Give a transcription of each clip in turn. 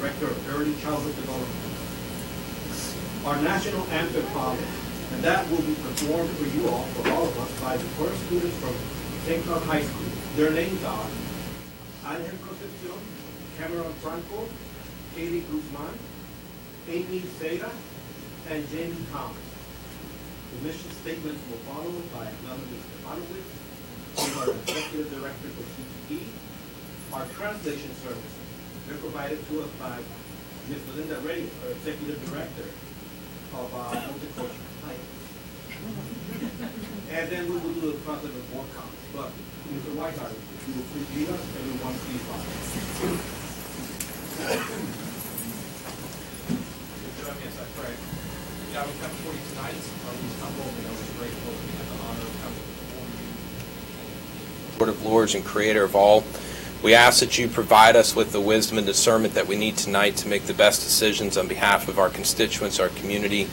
Director of Early Childhood Development. Our national anthem follows, and that will be performed for you all, for all of us, by the first students from St. Cloud High School. Their names are Angel Concepcion, Cameron Franco, Kaylee Guzman, Amy Seda, and Jamie Thomas. The mission statements will follow by another Ms. Stefanowicz, our Executive Director for CTE. Our translation services, they're provided to us by Ms. Belinda Reyes, our Executive Director of Multicultural Science. And then we will do a process of board comments. But Mr. Whiteheart, you will please lead us, everyone please rise. Join me as I pray. God, we come before you tonight. Our least humble, and always grateful that we have the honor of coming before you. Lord of Lords and Creator of all, we ask that you provide us with the wisdom and discernment that we need tonight to make the best decisions on behalf of our constituents, our community,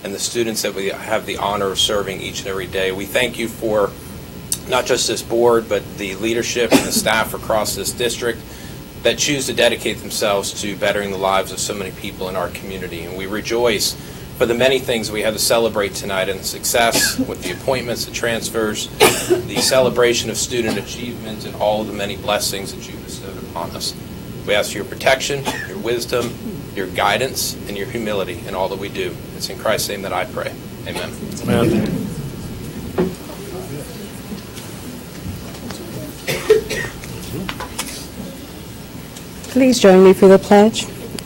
and the students that we have the honor of serving each and every day. We thank you for not just this board, but the leadership and the staff across this district that choose to dedicate themselves to bettering the lives of so many people in our community. And we rejoice for the many things we have to celebrate tonight and the success with the appointments, the transfers, the celebration of student achievement, and all of the many blessings that you bestowed upon us. We ask for your protection, your wisdom, your guidance, and your humility in all that we do. It's in Christ's name that I pray. Amen. Amen. Please join me for the pledge.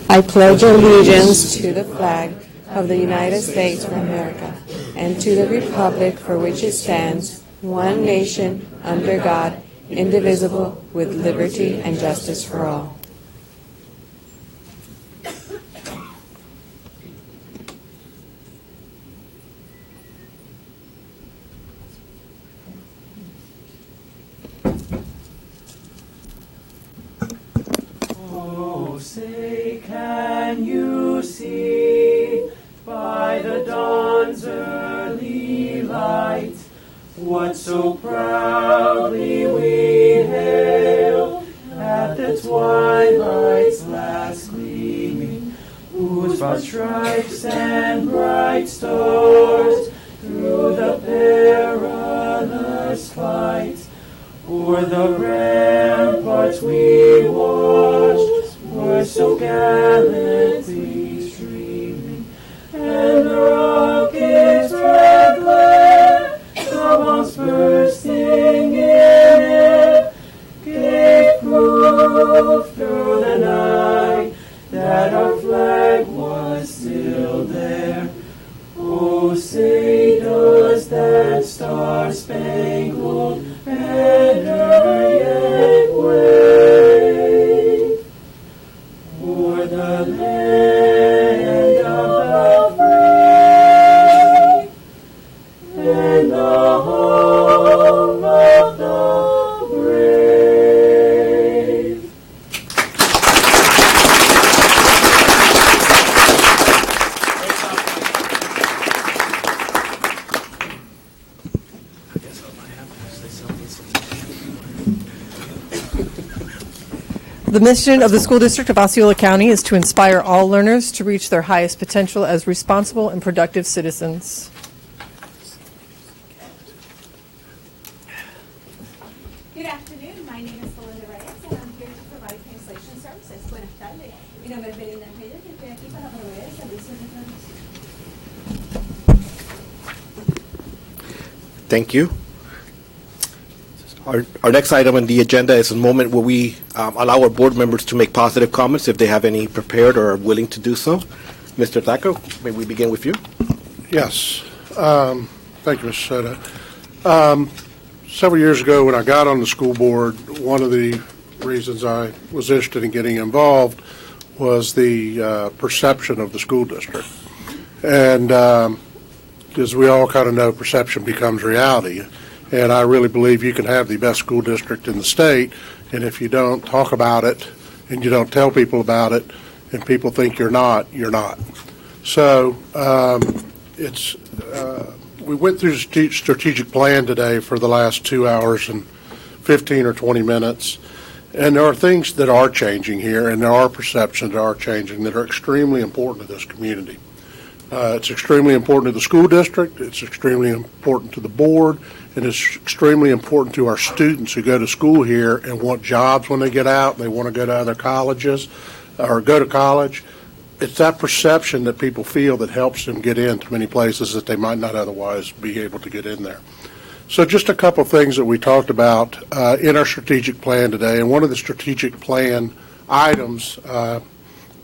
I pledge allegiance to the flag of the United States of America and to the republic for which it stands, one nation, under God, indivisible, with liberty and justice for all. Oh, say, can you see by the dawn's early light what so proudly we hailed at the twilight's last gleaming, whose broad stripes and bright stars through the perilous fight o'er the ramparts we watched were so gallantly streaming, and the rocket's red glare, the bombs bursting in air, gave proof through the night that our flag was still there. Oh, say, does that star-spangled banner yet wave o'er the land of the free and the home of the brave? The mission of the School District of Osceola County is to inspire all learners to reach their highest potential as responsible and productive citizens. Good afternoon. My name is Belinda Reyes, and I'm here to provide translation services. Buenas tardes. Mi nombre es Belinda Reyes, y estoy aquí para proveer servicios de traducción. Thank you. Our next item on the agenda is a moment where we allow our board members to make positive comments if they have any prepared or are willing to do so. Mr. Thacker, may we begin with you? Yes. Thank you, Mr. Soto. Several years ago when I got on the school board, one of the reasons I was interested in getting involved was the perception of the school district. And as we all kind of know, perception becomes reality. And I really believe you can have the best school district in the state, and if you don't talk about it and you don't tell people about it and people think you're not, you're not. So we went through the strategic plan today for the last 2 hours and 15 or 20 minutes, And there are things that are changing here, and there are perceptions that are changing that are extremely important to this community. It's extremely important to the school district, it's extremely important to the board, and it's extremely important to our students who go to school here and want jobs when they get out, they want to go to other colleges or go to college. It's that perception that people feel that helps them get into many places that they might not otherwise be able to get in there. So just a couple of things that we talked about in our strategic plan today, and one of the strategic plan items, I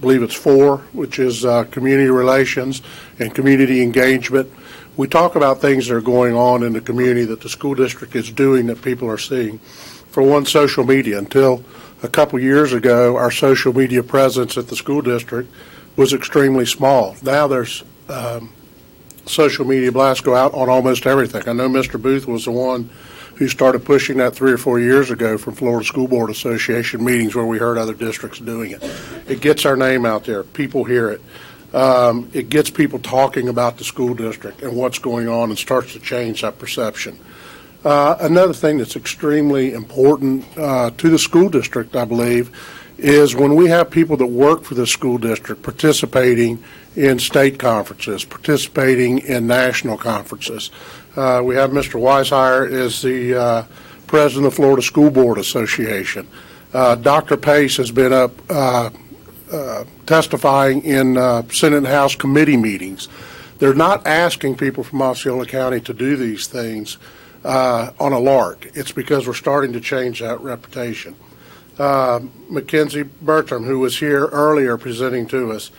believe it's 4, which is community relations and community engagement. We talk about things that are going on in the community that the school district is doing that people are seeing. For one, social media. Until a couple years ago, our social media presence at the school district was extremely small. Now there's social media blasts go out on almost everything. I know Mr. Booth was the one who started pushing that 3 or 4 years ago from Florida School Board Association meetings where we heard other districts doing it. It gets our name out there. People hear it. It gets people talking about the school district and what's going on and starts to change that perception. Another thing that's extremely important to the school district, I believe, is when we have people that work for the school district participating in state conferences, participating in national conferences. We have Mr. Weishire is the president of the Florida School Board Association. Dr. Pace has been up testifying in Senate and House committee meetings. They're not asking people from Osceola County to do these things on a lark. It's because we're starting to change that reputation. Mackenzie Bertram, who was here earlier presenting to us,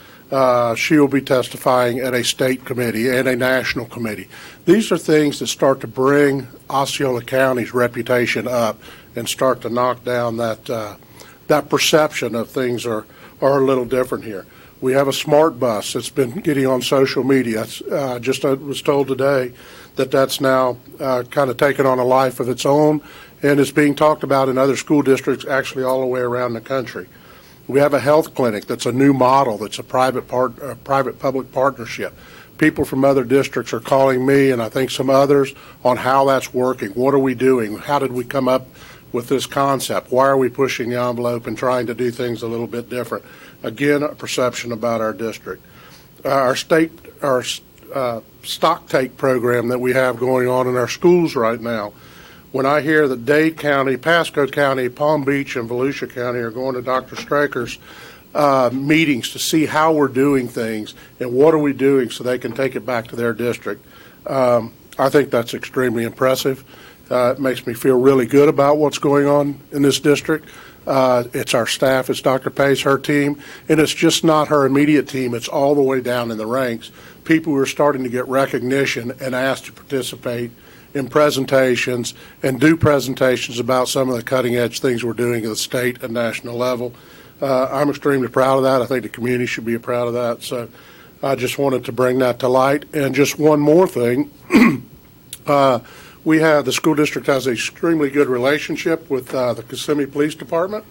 she will be testifying at a state committee and a national committee. These are things that start to bring Osceola County's reputation up and start to knock down that perception of things are a little different here. We have a smart bus that's been getting on social media. I was told today that that's now kind of taken on a life of its own, and is being talked about in other school districts actually all the way around the country. We have a health clinic that's a new model, that's a private-public partnership. People from other districts are calling me, and I think some others, on how that's working. What are we doing? How did we come up with this concept? Why are we pushing the envelope and trying to do things a little bit different? Again, a perception about our district. Our stock take program that we have going on in our schools right now. When I hear that Dade County, Pasco County, Palm Beach, and Volusia County are going to Dr. Straker's meetings to see how we're doing things and what are we doing so they can take it back to their district, I think that's extremely impressive. It makes me feel really good about what's going on in this district. It's our staff, it's Dr. Pace, her team, and it's just not her immediate team. It's all the way down in the ranks. People who are starting to get recognition and asked to participate in presentations and do presentations about some of the cutting-edge things we're doing at the state and national level. I'm extremely proud of that. I think the community should be proud of that. So I just wanted to bring that to light. And just one more thing. The school district has an extremely good relationship with the Kissimmee Police Department.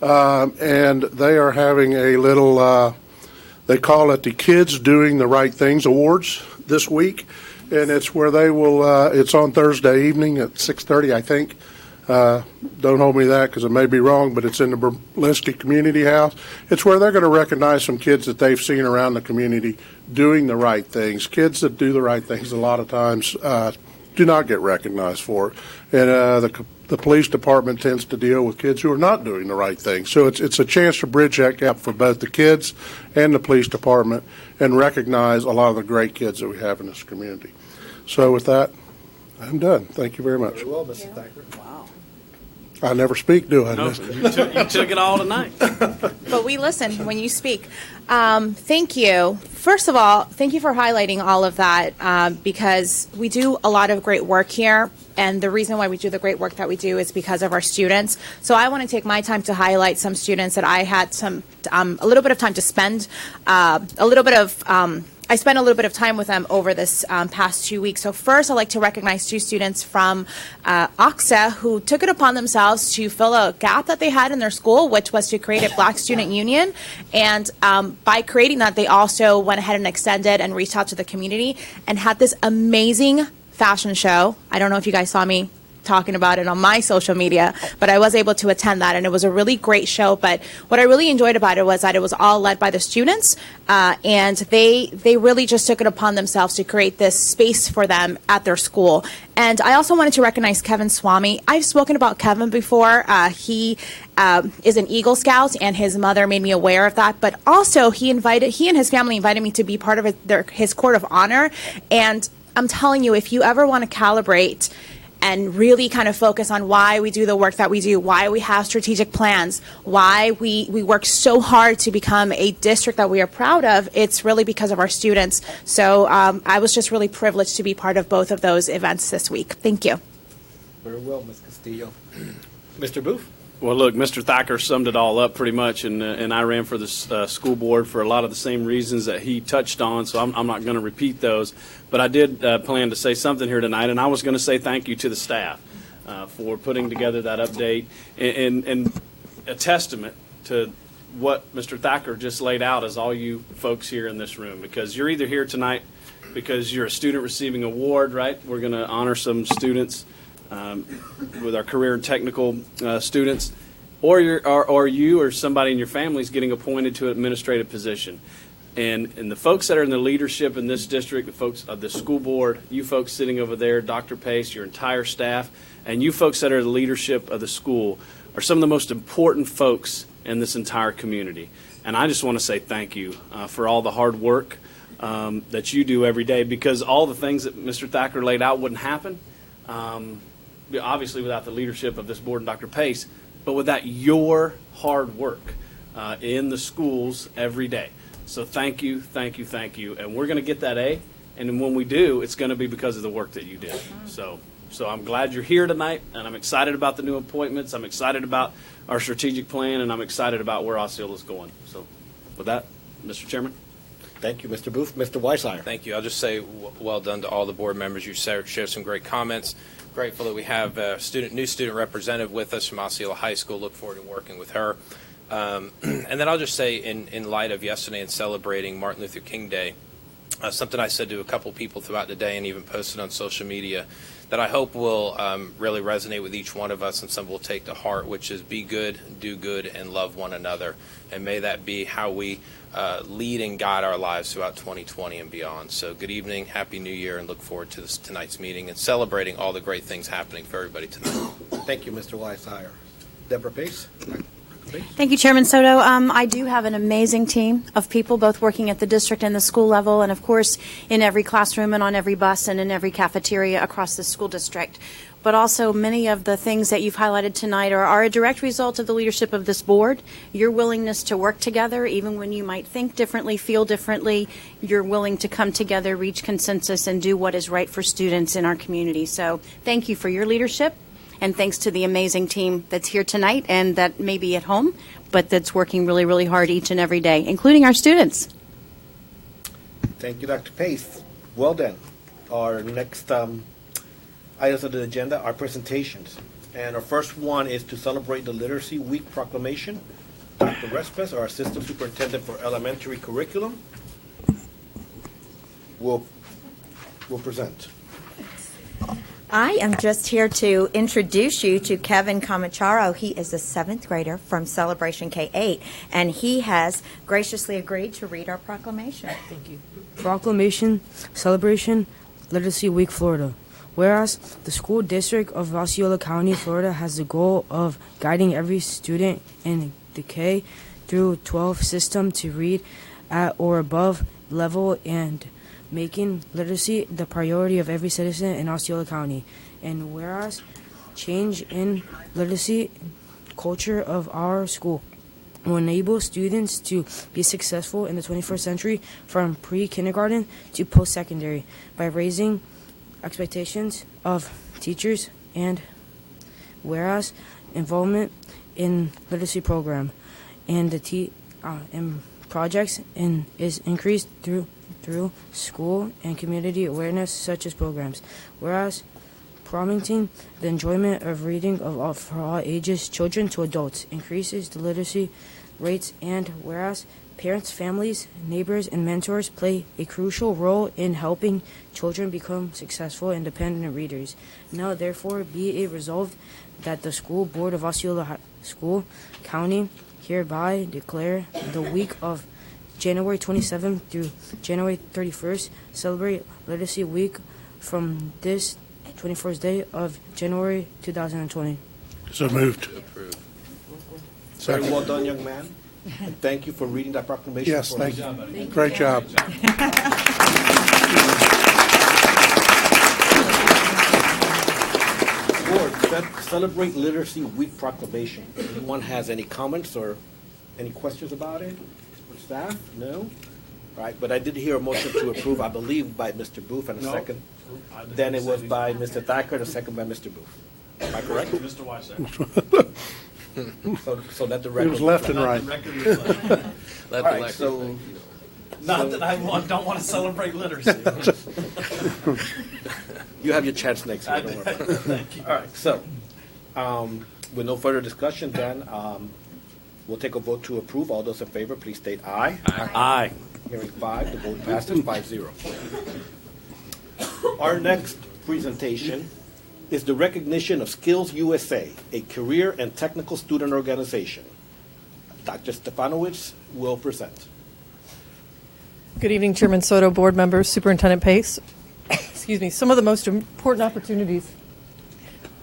And they are having a little, they call it the Kids Doing the Right Things Awards this week. And it's where they will, it's on Thursday evening at 6:30, I think. Don't hold me to that because it may be wrong, but it's in the Berlinski Community House. It's where they're going to recognize some kids that they've seen around the community doing the right things. Kids that do the right things a lot of times do not get recognized for it. And the police department tends to deal with kids who are not doing the right thing. So it's a chance to bridge that gap for both the kids and the police department and recognize a lot of the great kids that we have in this community. So with that, I'm done. Thank you very much. Very well, Mr. Thacker. Wow. I never speak, do I? No, you took it all tonight. But we listen when you speak. Thank you. First of all, thank you for highlighting all of that because we do a lot of great work here. And the reason why we do the great work that we do is because of our students. So I want to take my time to highlight some students that I had a little bit of time to spend, I spent a little bit of time with them over this past 2 weeks. So first, I'd like to recognize 2 students from OXA who took it upon themselves to fill a gap that they had in their school, which was to create a Black Student Union. And by creating that, they also went ahead and extended and reached out to the community and had this amazing fashion show. I don't know if you guys saw me talking about it on my social media, but I was able to attend that, and it was a really great show. But what I really enjoyed about it was that it was all led by the students, and they really just took it upon themselves to create this space for them at their school. And I also wanted to recognize Kevin Swami. I've spoken about Kevin before. He is an Eagle Scout, and his mother made me aware of that. But also, he and his family invited me to be part of his court of honor. And I'm telling you, if you ever want to calibrate and really kind of focus on why we do the work that we do, why we have strategic plans, why we work so hard to become a district that we are proud of, it's really because of our students. So I was just really privileged to be part of both of those events this week. Thank you. Very well, Ms. Castillo. Mr. Booth? Well, look, Mr. Thacker summed it all up pretty much, and I ran for the school board for a lot of the same reasons that he touched on, so I'm not going to repeat those. But I did plan to say something here tonight, and I was going to say thank you to the staff for putting together that update, and a testament to what Mr. Thacker just laid out as all you folks here in this room, because you're either here tonight because you're a student receiving an award, right? We're going to honor some students with our career and technical students, or you or somebody in your family is getting appointed to an administrative position. And the folks that are in the leadership in this district, the folks of the school board, you folks sitting over there, Dr. Pace, your entire staff, and you folks that are the leadership of the school are some of the most important folks in this entire community. And I just want to say thank you for all the hard work that you do every day, because all the things that Mr. Thacker laid out wouldn't happen, obviously without the leadership of this board and Dr. Pace, but without your hard work in the schools every day. So thank you, thank you, thank you. And we're going to get that A, and then when we do, it's going to be because of the work that you did. So I'm glad you're here tonight, and I'm excited about the new appointments. I'm excited about our strategic plan, and I'm excited about where Osceola is going. So with that, Mr. Chairman. Thank you, Mr. Booth. Mr. Weishauer. Thank you. I'll just say well done to all the board members. You shared some great comments. Grateful that we have a new student representative with us from Osceola High School. Look forward to working with her. And then I'll just say, in light of yesterday and celebrating Martin Luther King Day, something I said to a couple people throughout the day and even posted on social media that I hope will really resonate with each one of us and some will take to heart, which is be good, do good, and love one another. And may that be how we lead and guide our lives throughout 2020 and beyond. So good evening, Happy New Year, and look forward to tonight's meeting and celebrating all the great things happening for everybody tonight. Thank you, Mr. Weishauer. Deborah Pace? Thank you, Chairman Soto. I do have an amazing team of people, both working at the district and the school level, and of course in every classroom and on every bus and in every cafeteria across the school district. But also many of the things that you've highlighted tonight are a direct result of the leadership of this board, your willingness to work together, even when you might think differently, feel differently, you're willing to come together, reach consensus, and do what is right for students in our community. So thank you for your leadership. And thanks to the amazing team that's here tonight and that may be at home, but that's working really, really hard each and every day, including our students. Thank you, Dr. Pace. Well done. Our next items on the agenda are presentations. And our first one is to celebrate the Literacy Week proclamation. Dr. Respes, our Assistant Superintendent for Elementary Curriculum, will present. I am just here to introduce you to Kevin Camacharo. He is a 7th grader from Celebration K-8, and he has graciously agreed to read our proclamation. Thank you. Proclamation, Celebration, Literacy Week, Florida. Whereas the school district of Osceola County, Florida has the goal of guiding every student in the K through 12 system to read at or above level and making literacy the priority of every citizen in Osceola County. And whereas change in literacy culture of our school will enable students to be successful in the 21st century from pre-kindergarten to post-secondary by raising expectations of teachers, and whereas involvement in literacy program and the and projects is increased through school and community awareness such as programs, whereas promoting the enjoyment of reading for all ages, children to adults, increases the literacy rates, and whereas parents, families, neighbors, and mentors play a crucial role in helping children become successful, independent readers. Now, therefore, be it resolved that the School Board of Osceola School County hereby declare the week of January 27th through January 31st celebrate Literacy Week from this 21st day of January 2020. So moved. Very well done, young man. And thank you for reading that proclamation. Yes, for thank us. you. Great job. Board, celebrate Literacy Week proclamation. Anyone has any comments or any questions about it? For staff? No? All right, but I did hear a motion to approve, I believe, by Mr. Booth, and a second. Then it was by Mr. Thacker, and a second by Mr. Booth. Am I correct? Mr. Weiss. So let the It record. was left and right. All right, so. Not that I don't want to celebrate literacy. You have your chance next year, don't worry. Thank you. All right, so, with no further discussion, then, we'll take a vote to approve. All those in favor, please state aye. Aye. Hearing 5, the vote passes 5-0. Our next presentation is the recognition of Skills USA, a career and technical student organization. Dr. Stefanowicz will present. Good evening, Chairman Soto, board members, Superintendent Pace. Excuse me. Some of the most important opportunities,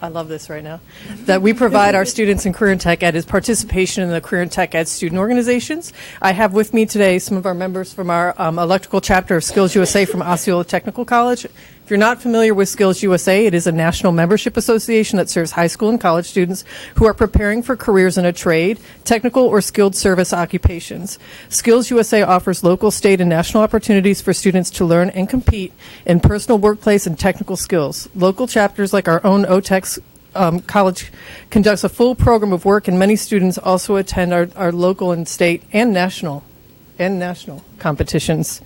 I love this right now, that we provide our students in Career and Tech Ed is participation in the Career and Tech Ed student organizations. I have with me today some of our members from our electrical chapter of Skills USA from Osceola Technical College. If you're not familiar with Skills USA, it is a national membership association that serves high school and college students who are preparing for careers in a trade, technical, or skilled service occupations. Skills USA offers local, state, and national opportunities for students to learn and compete in personal, workplace, and technical skills. Local chapters like our own OTEX college conducts a full program of work, and many students also attend our local and state and national competitions.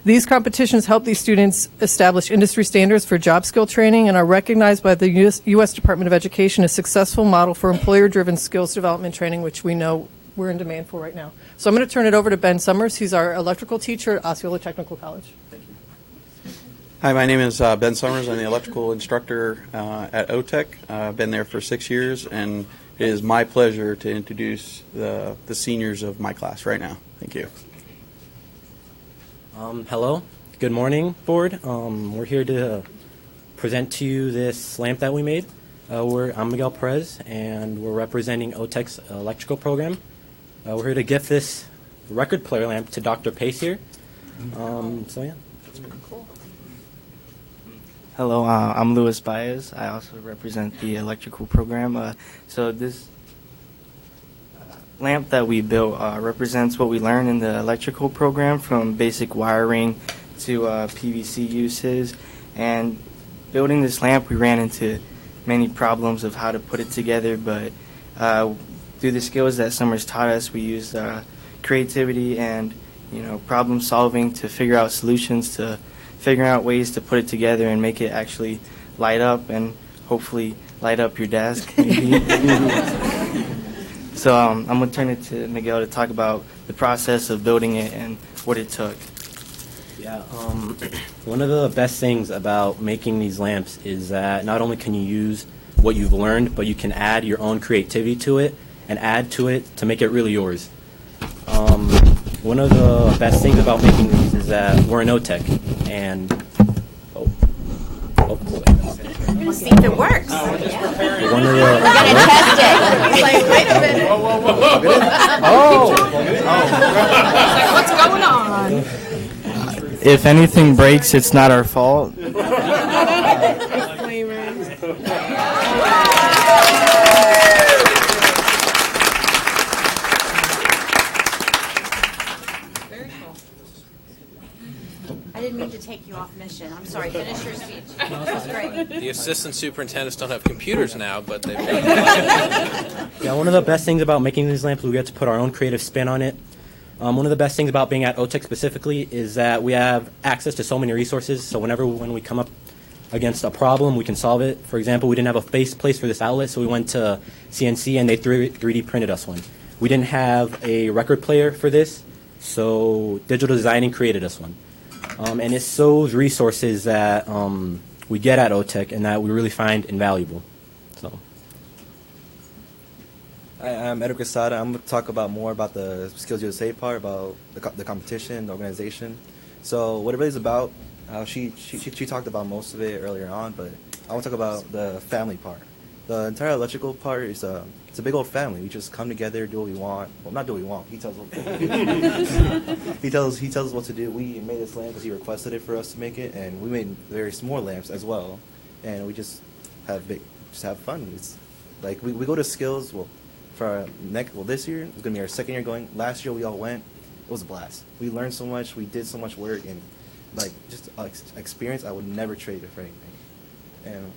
These competitions help these students establish industry standards for job skill training and are recognized by the U.S. Department of Education as a successful model for employer-driven skills development training, which we know we're in demand for right now. So I'm going to turn it over to Ben Summers. He's our electrical teacher at Osceola Technical College. Thank you. Hi, my name is Ben Summers. I'm the electrical instructor at OTEC. I've been there for 6 years, and it is my pleasure to introduce the seniors of my class right now. Thank you. Hello, good morning, board. We're here to present to you this lamp that we made. I'm Miguel Perez, and we're representing OTEC's electrical program. We're here to gift this record player lamp to Dr. Pace here. So yeah. Cool. Hello, I'm Luis Baez. I also represent the electrical program. So this lamp that we built represents what we learned in the electrical program, from basic wiring to PVC uses. And building this lamp, we ran into many problems of how to put it together, but through the skills that Summers taught us, we used creativity and problem solving to figure out solutions, to figuring out ways to put it together and make it actually light up and hopefully light up your desk. So I'm going to turn it to Miguel to talk about the process of building it and what it took. Yeah, one of the best things about making these lamps is that not only can you use what you've learned, but you can add your own creativity to it and add to it to make it really yours. One of the best things about making these is that we're an OTEC, and We're going to see if it works. one of the We're going to test it. He's like, wait a minute. What's going on? If anything breaks, it's not our fault. I didn't mean to take you off mission. I'm sorry. Finish your speech. This was great. The assistant superintendents don't have computers now, but they've Yeah, one of the best things about making these lamps, we get to put our own creative spin on it. One of the best things about being at OTEC specifically is that we have access to so many resources. So when we come up against a problem, we can solve it. For example, we didn't have a place for this outlet, so we went to CNC and they 3D printed us one. we didn't have a record player for this, so digital designing created us one. And it's those resources that we get at OTEC and that we really find invaluable. So. Hi, I'm Edgar Quesada. I'm going to talk more about the Skills USA part, about the competition, the organization. So what it really is about, she talked about most of it earlier on, but I want to talk about the family part. The entire electrical part is it's a big old family. We just come together, do what we want. Well, not do what we want. He tells he tells us what to do. We made this lamp because he requested it for us to make it, and we made various more lamps as well. And we just have fun. It's like we go to Skills. Well, for our this year it's gonna be our second year going. Last year we all went. It was a blast. We learned so much. We did so much work, and like just experience I would never trade it for anything. And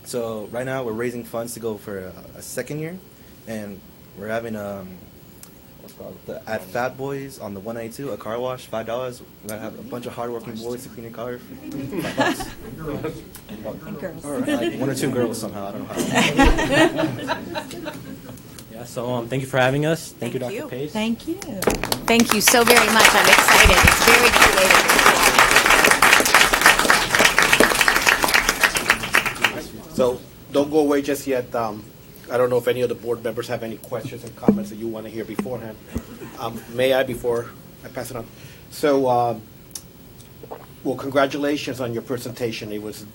so right now we're raising funds to go for a second year, and we're having what's it called, at Fat Boys on the 192, a car wash, $5. We're gonna have a bunch of hardworking boys to clean your car for $5. And girls. Or like 1 or 2 girls somehow. I don't know how. Yeah. So thank you for having us. Thank you, Dr. Pace. Thank you. Thank you so very much. I'm excited. It's very creative. So don't go away just yet. I don't know if any of the board members have any questions and comments that you want to hear beforehand. May I, before I pass it on? So, well, congratulations on your presentation. It was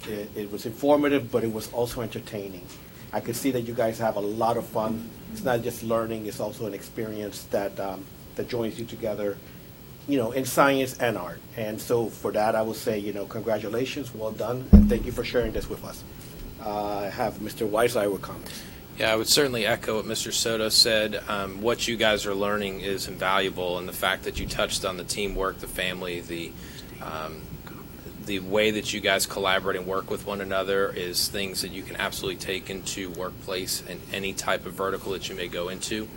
informative, but it was also entertaining. I could see that you guys have a lot of fun. It's not just learning; it's also an experience that that joins you together, in science and art. And so, for that, I will say, congratulations, well done, and thank you for sharing this with us. I have Mr. Weisler with comments. Yeah, I would certainly echo what Mr. Soto said. What you guys are learning is invaluable, and the fact that you touched on the teamwork, the family, the way that you guys collaborate and work with one another is things that you can absolutely take into workplace and any type of vertical that you may go into.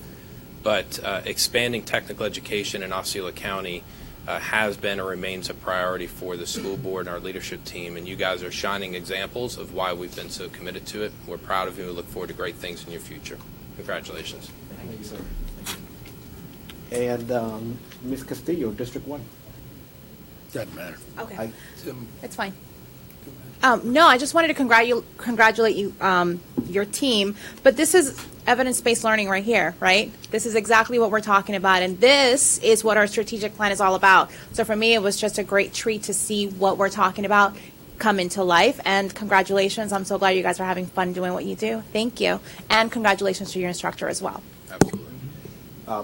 But expanding technical education in Osceola County has been or remains a priority for the school board and our leadership team, and you guys are shining examples of why we've been so committed to it. We're proud of you. We look forward to great things in your future. Congratulations. Thank you, sir. And Ms. Castillo, District 1. Doesn't matter. Okay. It's fine. No, I just wanted to congratulate you, your team. But this is evidence-based learning right here, right? This is exactly what we're talking about, and this is what our strategic plan is all about. So for me, it was just a great treat to see what we're talking about come into life. And congratulations! I'm so glad you guys are having fun doing what you do. Thank you, and congratulations to your instructor as well. Absolutely.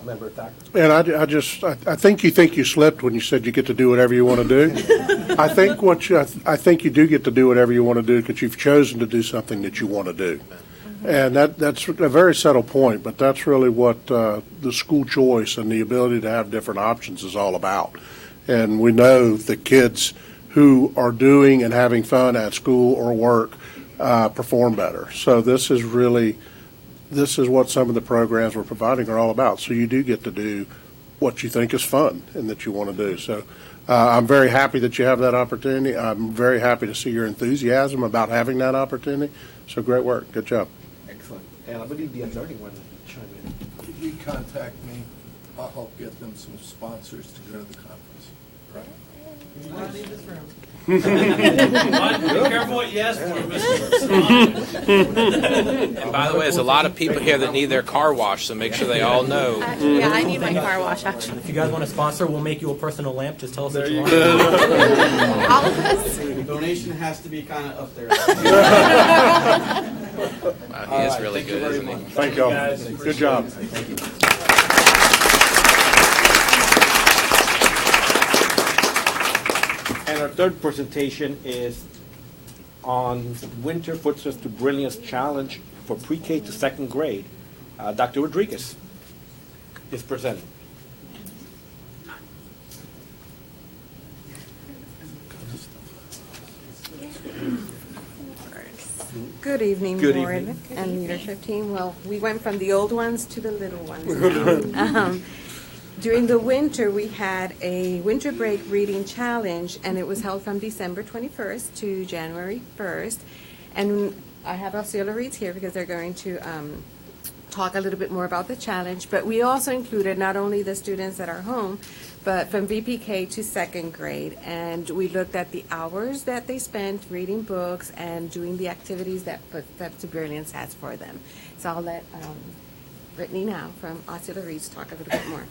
Member Thacker. And I think you slipped when you said you get to do whatever you want to do. I think you do get to do whatever you want to do because you've chosen to do something that you want to do. And that's a very subtle point, but that's really what the school choice and the ability to have different options is all about. And we know the kids who are doing and having fun at school or work perform better. So this is what some of the programs we're providing are all about. So you do get to do what you think is fun and that you want to do. So I'm very happy that you have that opportunity. I'm very happy to see your enthusiasm about having that opportunity. So great work. Good job. Excellent. And I believe the attorney wanted to chime in. Could you contact me? I'll help get them some sponsors to go to the conference. Right. You want to leave this room? Be careful what you ask for, Mr. And by the way, there's a lot of people here that need their car washed, so make sure they all know. Actually, yeah, I need my car wash, actually. If you guys want to sponsor, we'll make you a personal lamp. Just tell us what you want. All of us. The donation has to be kind of up there. Wow, he is really good, isn't he? Thank you all. Good job. Thank you. And our third presentation is on Winter Footsteps to Brilliance Challenge for pre-K to second grade. Dr. Rodriguez is presenting. Good evening, Good board evening. and leadership team. Well, we went from the old ones to the little ones. During the winter, we had a winter break reading challenge, and it was held from December 21st to January 1st. And I have Osceola Reads here because they're going to talk a little bit more about the challenge, but we also included not only the students that are home, but from VPK to second grade. And we looked at the hours that they spent reading books and doing the activities that Footsteps to Brilliance has for them. So I'll let Brittany now from Osceola Reads talk a little bit more.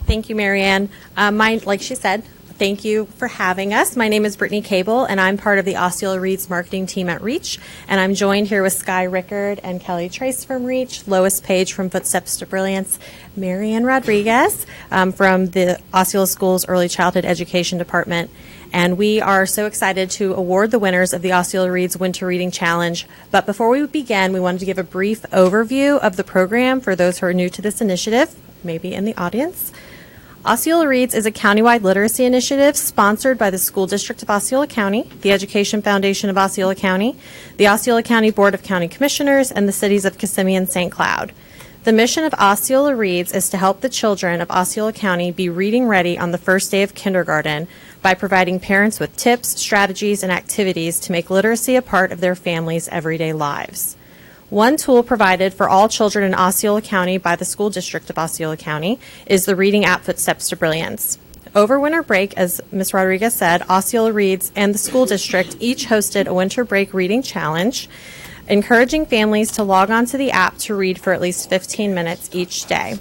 Thank you, Marianne. Like she said, thank you for having us. My name is Brittany Cable, and I'm part of the Osceola Reads marketing team at Reach. And I'm joined here with Sky Rickard and Kelly Trace from Reach, Lois Page from Footsteps to Brilliance, Marianne Rodriguez from the Osceola Schools Early Childhood Education Department. And we are so excited to award the winners of the Osceola Reads Winter Reading Challenge. But before we begin, we wanted to give a brief overview of the program for those who are new to this initiative, maybe in the audience. Osceola Reads is a countywide literacy initiative sponsored by the School District of Osceola County, the Education Foundation of Osceola County, the Osceola County Board of County Commissioners, and the cities of Kissimmee and St. Cloud. The mission of Osceola Reads is to help the children of Osceola County be reading ready on the first day of kindergarten by providing parents with tips, strategies, and activities to make literacy a part of their families' everyday lives. One tool provided for all children in Osceola County by the School District of Osceola County is the reading app Footsteps to Brilliance. Over winter break, as Ms. Rodriguez said, Osceola Reads and the school district each hosted a winter break reading challenge, encouraging families to log on to the app to read for at least 15 minutes each day.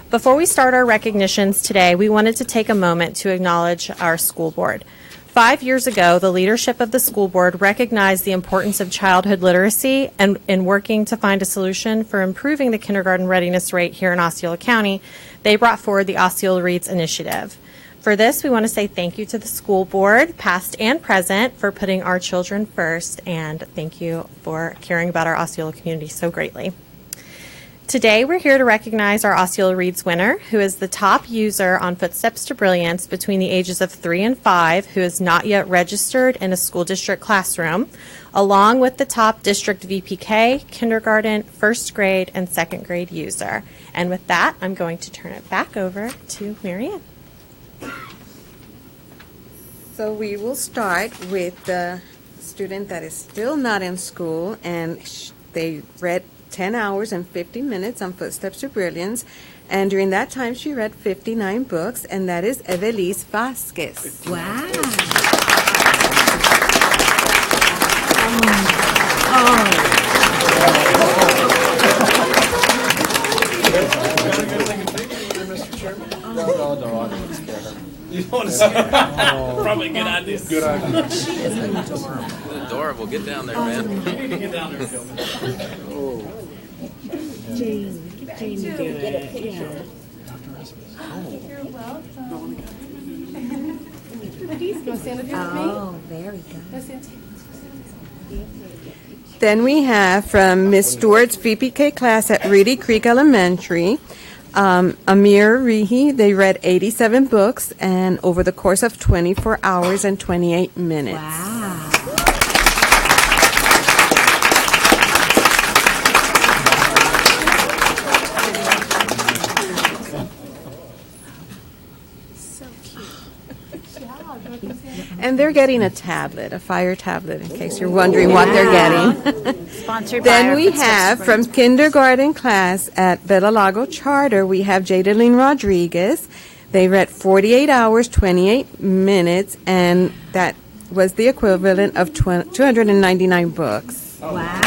Before we start our recognitions today, we wanted to take a moment to acknowledge our school board. 5 years ago, the leadership of the school board recognized the importance of childhood literacy, and in working to find a solution for improving the kindergarten readiness rate here in Osceola County, they brought forward the Osceola Reads initiative. For this, we want to say thank you to the school board, past and present, for putting our children first, and thank you for caring about our Osceola community so greatly. Today, we're here to recognize our Osceola Reads winner, who is the top user on Footsteps to Brilliance between the ages of 3 and 5, who is not yet registered in a school district classroom, along with the top district VPK, kindergarten, first grade, and second grade user. And with that, I'm going to turn it back over to Marianne. So we will start with the student that is still not in school, and they read 10 hours and 50 minutes on Footsteps to Brilliance, and during that time she read 59 books, and that is Evelise Vasquez. Wow. You don't want to see her? Probably a good idea. Good idea. She is adorable. Adorable. Get down there, man. You need to get down there and film it. Jane, do it. Yeah. You're welcome. Oh, very good. Then we have from Miss Stewart's VPK class at Reedy Creek Elementary, Amir Rihi. They read 87 books and over the course of 24 hours and 28 minutes. Wow. And they're getting a tablet, a Fire tablet, in case you're wondering what they're getting. Sponsored by Then our we Footsteps have to from Brilliance. kindergarten class at Bella Lago Charter, we have Jadaline Rodriguez. They read 48 hours, 28 minutes, and that was the equivalent of 299 books. Wow.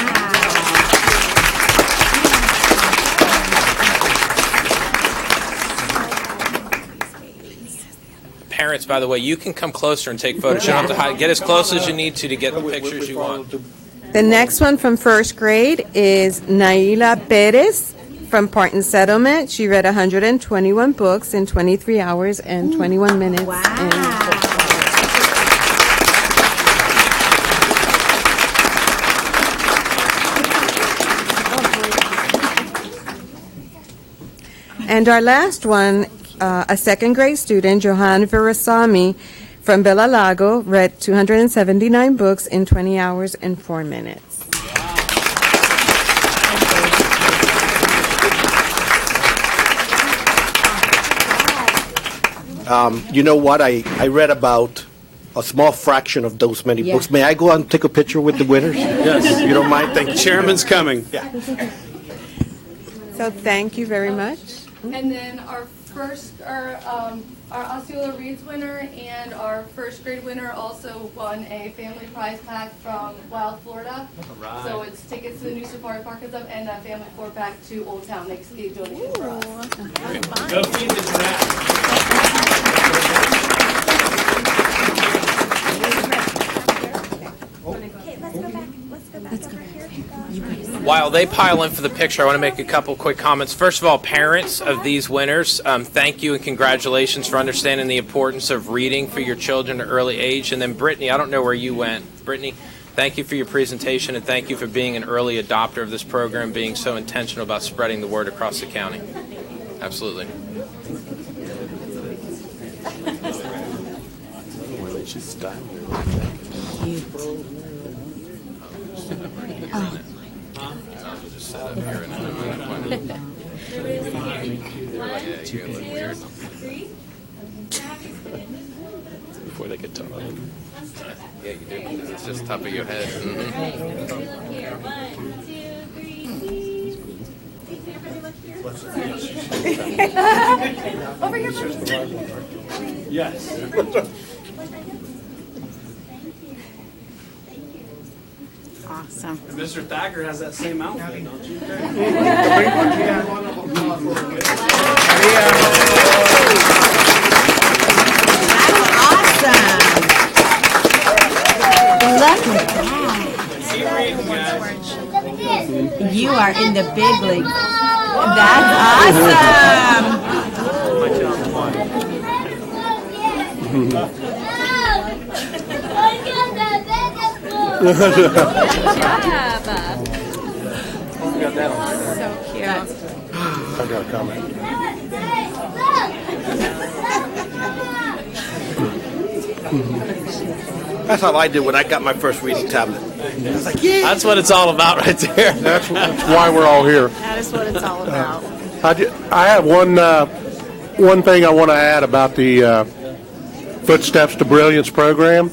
Parents, by the way, you can come closer and take photos. You don't have to hide. Get as close as you need to get the pictures you want. The next one from first grade is Naila Perez from Parton Settlement. She read 121 books in 23 hours and 21 minutes. And our last one, a second grade student, Johan Virasamy from Bella Lago, read 279 books in 20 hours and 4 minutes. You know what? I read about a small fraction of those many Yeah. books. May I go out and take a picture with the winners? Yes. You don't mind? Thank you. Chairman's coming. So thank you very much. And then our Osceola Reads winner and our first grade winner also won a family prize pack from Wild Florida. Right. So it's tickets to the new safari park and stuff, and a family 4-pack to Old Town. They gave donated for us. Go feed the giraffe. While they pile in for the picture, I want to make a couple quick comments. First of all, parents of these winners, thank you and congratulations for understanding the importance of reading for your children at an early age. And then Brittany, I don't know where you went. Brittany, thank you for your presentation and thank you for being an early adopter of this program, being so intentional about spreading the word across the county. Absolutely. Before they get talk. Yeah, you do. It's just top of your head. Over here. Yes. Awesome. And Mr. Thacker has that same outfit, don't you? You are in the big league. That's awesome. So cute. I got a comment. That's how I did when I got my first reading tablet. I was like, yeah. That's what it's all about right there. That's why we're all here. That is what it's all about. I have one thing I want to add about the Footsteps to Brilliance program.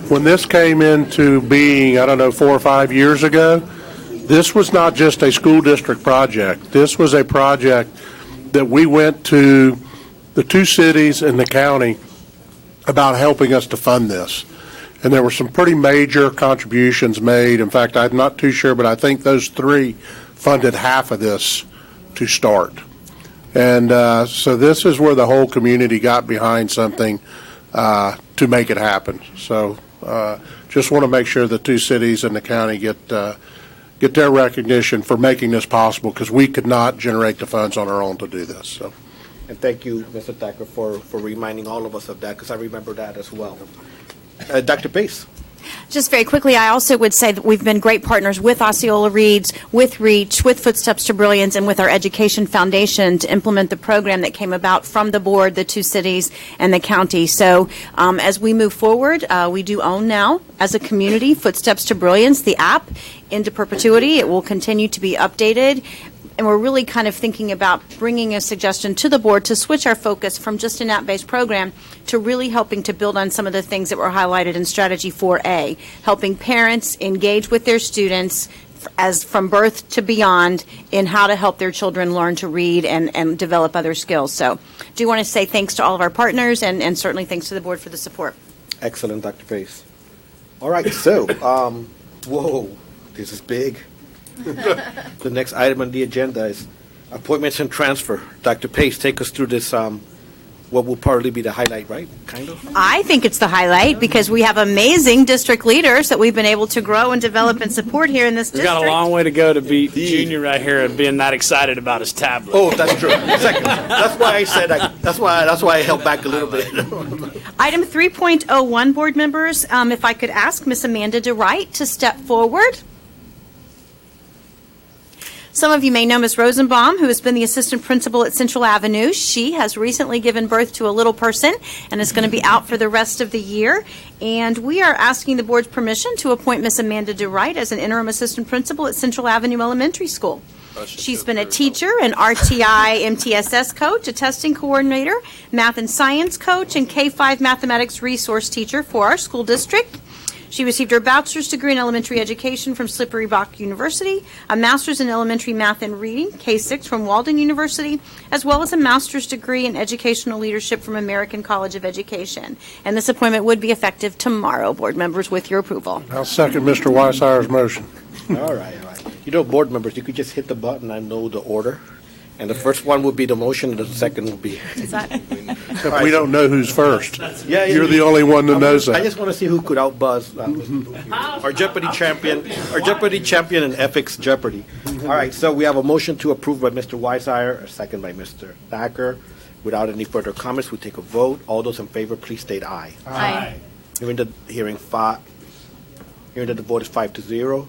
When this came into being, I don't know, 4 or 5 years ago, this was not just a school district project. This was a project that we went to the 2 cities and the county about helping us to fund this. And there were some pretty major contributions made. In fact, I'm not too sure, but I think those 3 funded half of this to start. And so this is where the whole community got behind something to make it happen. So just want to make sure the 2 cities and the county get their recognition for making this possible, because we could not generate the funds on our own to do this. So. And thank you, Mr. Thacker, for reminding all of us of that, because I remember that as well. Dr. Pace. Just very quickly, I also would say that we've been great partners with Osceola Reads, with REACH, with Footsteps to Brilliance, and with our Education Foundation to implement the program that came about from the board, the 2 cities, and the county. So as we move forward, we do own now, as a community, Footsteps to Brilliance, the app, into perpetuity. It will continue to be updated. And we're really kind of thinking about bringing a suggestion to the board to switch our focus from just an app-based program to really helping to build on some of the things that were highlighted in Strategy 4A, helping parents engage with their students as from birth to beyond in how to help their children learn to read and develop other skills. So do want to say thanks to all of our partners and certainly thanks to the board for the support. Excellent, Dr. Pace. All right, so, whoa, this is big. The next item on the agenda is appointments and transfer. Dr. Pace, take us through this, what will probably be the highlight, right? Kind of? I think it's the highlight because we have amazing district leaders that we've been able to grow and develop and support here in this We've district. got a long way to go to beat Junior right here and being that excited about his tablet. Oh, that's true. Second, that's why I said that's why I held back a little bit. Item 3.01, board members, if I could ask Miss Amanda DeWright to step forward. Some of you may know Ms. Rosenbaum, who has been the assistant principal at Central Avenue. She has recently given birth to a little person and is going to be out for the rest of the year. And we are asking the board's permission to appoint Ms. Amanda DeWright as an interim assistant principal at Central Avenue Elementary School. She's been a teacher, an RTI MTSS coach, a testing coordinator, math and science coach, and K-5 mathematics resource teacher for our school district. She received her bachelor's degree in elementary education from Slippery Rock University, a master's in elementary math and reading, K-6 from Walden University, as well as a master's degree in educational leadership from American College of Education. And this appointment would be effective tomorrow, board members, with your approval. I'll second Mr. Weissire's motion. All right. You know, board members, you could just hit the button. I know the order. And the first one would be the motion, and the second will be. Except we don't know who's first. Yeah, You're the only one that knows that. I just want to see who could outbuzz our Jeopardy champion, in ethics Jeopardy. All right, so we have a motion to approve by Mr. Weisire, a second by Mr. Thacker. Without any further comments, we take a vote. All those in favor, please state aye. Aye. Hearing that the vote is 5-0,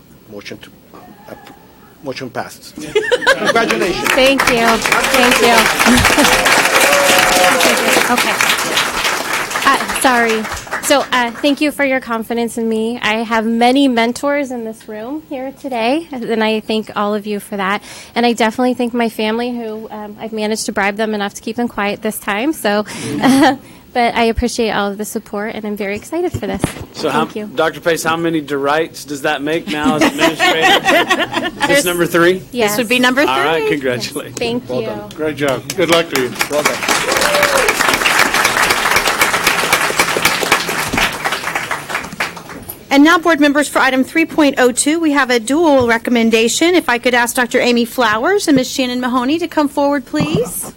motion passes. Congratulations. Thank you. Thank you. Okay. Sorry. So thank you for your confidence in me. I have many mentors in this room here today, and I thank all of you for that. And I definitely thank my family, who I've managed to bribe them enough to keep them quiet this time. So, but I appreciate all of the support, and I'm very excited for this. So, thank you. Dr. Pace, how many derites does that make now as administrator? Is this number 3? Yes. This would be number 3. All right, congratulations. Thank you. Done. Great job. Good luck to you. Well done. And now, board members, for item 3.02, we have a dual recommendation. If I could ask Dr. Amy Flowers and Ms. Shannon Mahoney to come forward, please.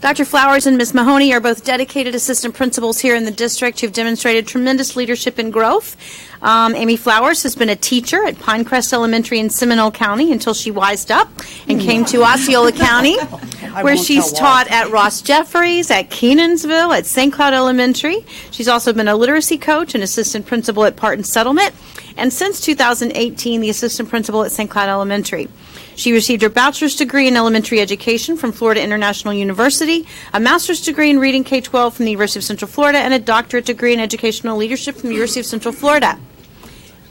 Dr. Flowers and Ms. Mahoney are both dedicated assistant principals here in the district who've demonstrated tremendous leadership and growth. Amy Flowers has been a teacher at Pinecrest Elementary in Seminole County until she wised up and came to Osceola County, where she's taught at Ross Jeffries, at Kenansville, at St. Cloud Elementary. She's also been a literacy coach and assistant principal at Parton Settlement, and since 2018, the assistant principal at St. Cloud Elementary. She received her bachelor's degree in elementary education from Florida International University, a master's degree in reading K-12 from the University of Central Florida, and a doctorate degree in educational leadership from the University of Central Florida.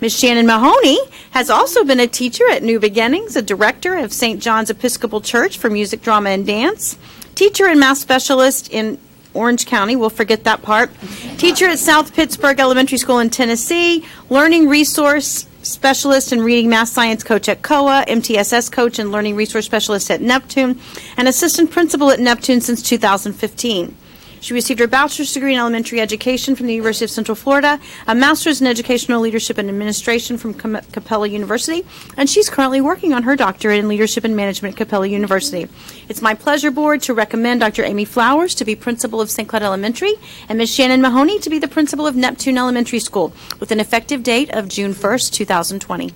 Ms. Shannon Mahoney has also been a teacher at New Beginnings, a director of St. John's Episcopal Church for music, drama, and dance, teacher and math specialist in Orange County, we'll forget that part, teacher at South Pittsburgh Elementary School in Tennessee, learning resource specialist and reading math science coach at COA, MTSS coach and learning resource specialist at Neptune, and assistant principal at Neptune since 2015. She received her bachelor's degree in elementary education from the University of Central Florida, a master's in educational leadership and administration from Capella University, and she's currently working on her doctorate in leadership and management at Capella University. It's my pleasure, board, to recommend Dr. Amy Flowers to be principal of St. Cloud Elementary and Ms. Shannon Mahoney to be the principal of Neptune Elementary School with an effective date of June 1st, 2020.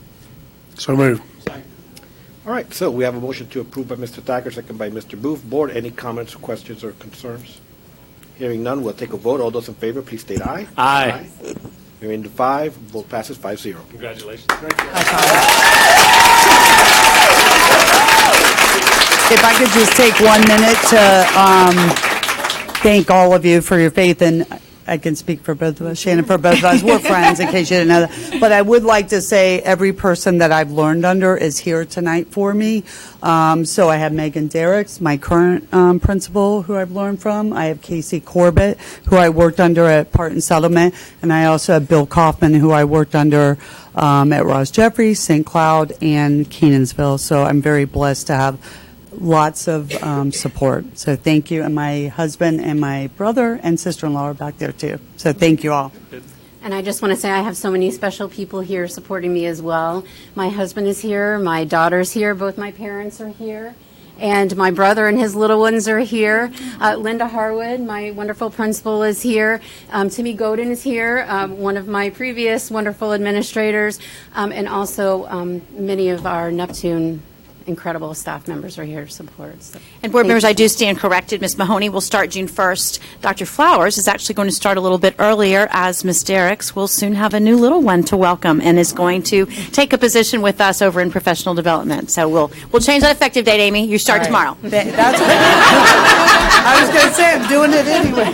So moved. All right, so we have a motion to approve by Mr. Thacker, second by Mr. Booth. Board, any comments, questions, or concerns? Hearing none, we'll take a vote. All those in favor, please state aye. Aye. Hearing the 5, vote passes 5-0. Congratulations. If I could just take 1 minute to thank all of you for your faith, and I can speak for both of us, Shannon, for both of us. We're friends, in case you didn't know that. But I would like to say every person that I've learned under is here tonight for me. So I have Megan Derricks, my current principal, who I've learned from. I have Casey Corbett, who I worked under at Parton Settlement. And I also have Bill Kaufman, who I worked under at Ross Jeffries, St. Cloud, and Kenansville. So I'm very blessed to have lots of support. So thank you. And my husband and my brother and sister-in-law are back there too. So thank you all. And I just want to say I have so many special people here supporting me as well. My husband is here. My daughter's here. Both my parents are here. And my brother and his little ones are here. Linda Harwood, my wonderful principal, is here. Timmy Godin is here, one of my previous wonderful administrators. And also many of our Neptune incredible staff members are here to support. So. And board members, I do stand corrected. Ms. Mahoney will start June 1st. Dr. Flowers is actually going to start a little bit earlier, as Ms. Derricks will soon have a new little one to welcome and is going to take a position with us over in professional development. So we'll change that effective date, Amy. You start tomorrow. That's I was going to say, I'm doing it anyway.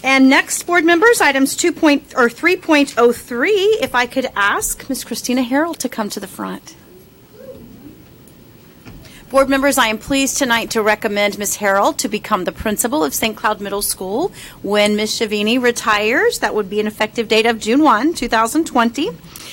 And next, board members, items 3.03, if I could ask Ms. Christina Harrell to come to the front. Board members, I am pleased tonight to recommend Ms. Harrell to become the principal of St. Cloud Middle School when Ms. Shavini retires. That would be an effective date of June 1, 2020.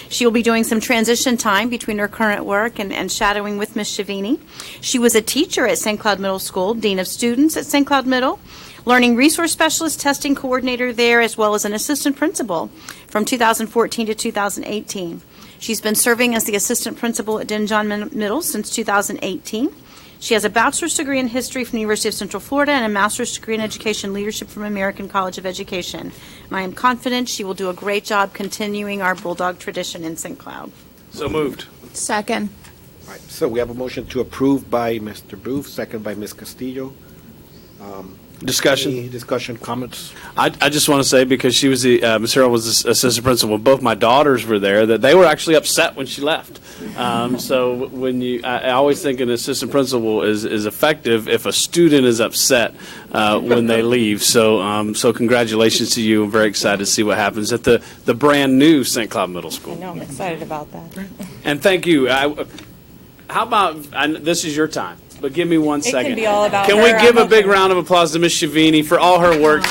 She will be doing some transition time between her current work and shadowing with Ms. Shavini. She was a teacher at St. Cloud Middle School, dean of students at St. Cloud Middle, learning resource specialist, testing coordinator there, as well as an assistant principal from 2014 to 2018. She's been serving as the assistant principal at Denjon Middle since 2018. She has a bachelor's degree in history from the University of Central Florida and a master's degree in education leadership from American College of Education. And I am confident she will do a great job continuing our Bulldog tradition in St. Cloud. So moved. Second. All right, so we have a motion to approve by Mr. Booth, second by Ms. Castillo. Discussion? Any discussion, comments? I just want to say, because she was the Ms. Harrell was the assistant principal, both my daughters were there, that they were actually upset when she left. So I always think an assistant principal is effective if a student is upset when they leave. So congratulations to you. I'm very excited to see what happens at the brand new St. Cloud Middle School. I know, I'm excited about that. And thank you. How about, this is your time, but give me 1 second. It can be all about Can her. we give I'm a big okay. round of applause to Ms. Shavini for all her work?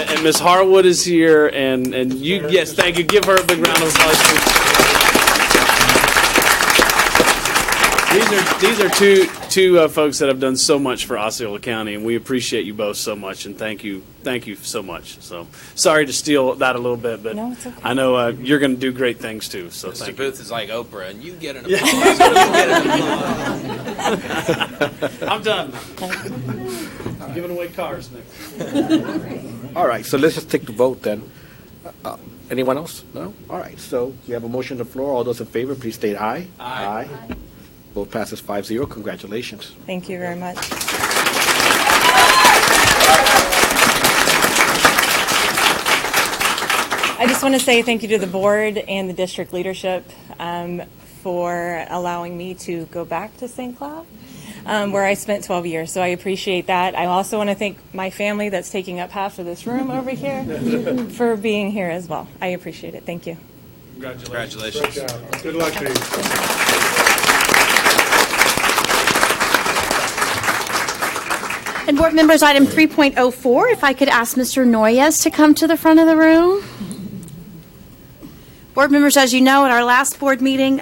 And Ms. Harwood is here, and you, yes, thank you. Give her a big round of applause. These are two folks that have done so much for Osceola County, and we appreciate you both so much, and thank you so much. So sorry to steal that a little bit, but No, it's okay. I know you're going to do great things too. So Mr. thank you. Booth is like Oprah, and you get an applause. I'm done. I'm giving away cars next. All right, so let's just take the vote then. Anyone else? No? All right, so we have a motion on the floor. All those in favor, please state aye. Aye. Vote passes 5-0. Congratulations. Thank you very much. I just want to say thank you to the board and the district leadership for allowing me to go back to St. Cloud, where I spent 12 years. So I appreciate that. I also want to thank my family that's taking up half of this room over here for being here as well. I appreciate it. Thank you. Congratulations. Good luck to you. And board members, item 3.04, if I could ask Mr. Noyes to come to the front of the room. Board members, as you know, at our last board meeting,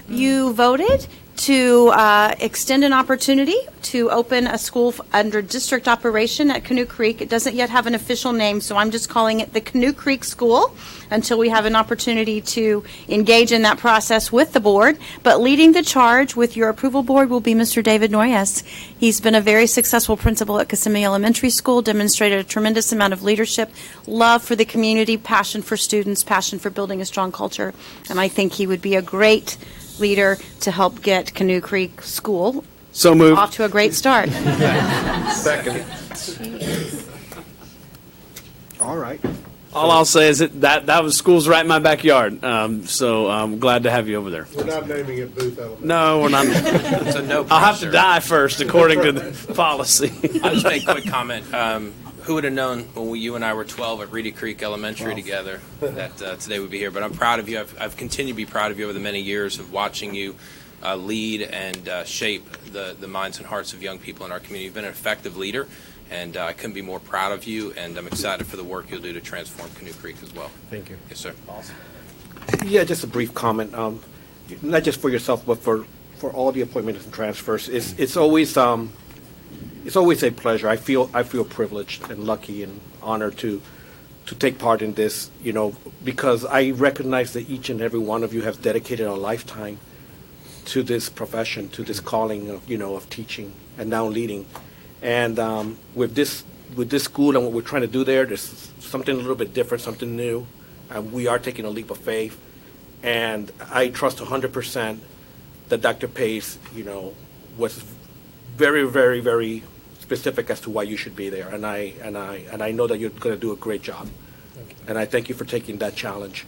you voted to extend an opportunity to open a school under district operation at Canoe Creek. It doesn't yet have an official name, so I'm just calling it the Canoe Creek School until we have an opportunity to engage in that process with the board. But leading the charge with your approval board will be Mr. David Noyes. He's been a very successful principal at Kissimmee Elementary School, demonstrated a tremendous amount of leadership, love for the community, passion for students, passion for building a strong culture, and I think he would be a great leader to help get Canoe Creek School So moved. off to a great start. Second. All right. All I'll say is that was school's right in my backyard. So I'm glad to have you over there. We're not naming it Booth Elementary. No, we're not. So no I'll have to pressure. die first, according to the policy. I'll just make a quick comment. Who would have known when you and I were 12 at Reedy Creek Elementary together that today we'd be here? But I'm proud of you. I've continued to be proud of you over the many years of watching you lead and shape the minds and hearts of young people in our community. You've been an effective leader, and I couldn't be more proud of you, and I'm excited for the work you'll do to transform Canoe Creek as well. Thank you. Yes, sir. Awesome. Yeah, just a brief comment. Not just for yourself, but for all the appointments and transfers. It's always a pleasure. I feel privileged and lucky and honored to take part in this, because I recognize that each and every one of you have dedicated a lifetime to this profession, to this calling of teaching and now leading. And with this school and what we're trying to do there's something a little bit different, something new. We are taking a leap of faith, and I trust 100% that Dr. Pace, was very, very, very specific as to why you should be there, and I know that you're going to do a great job. And I thank you for taking that challenge.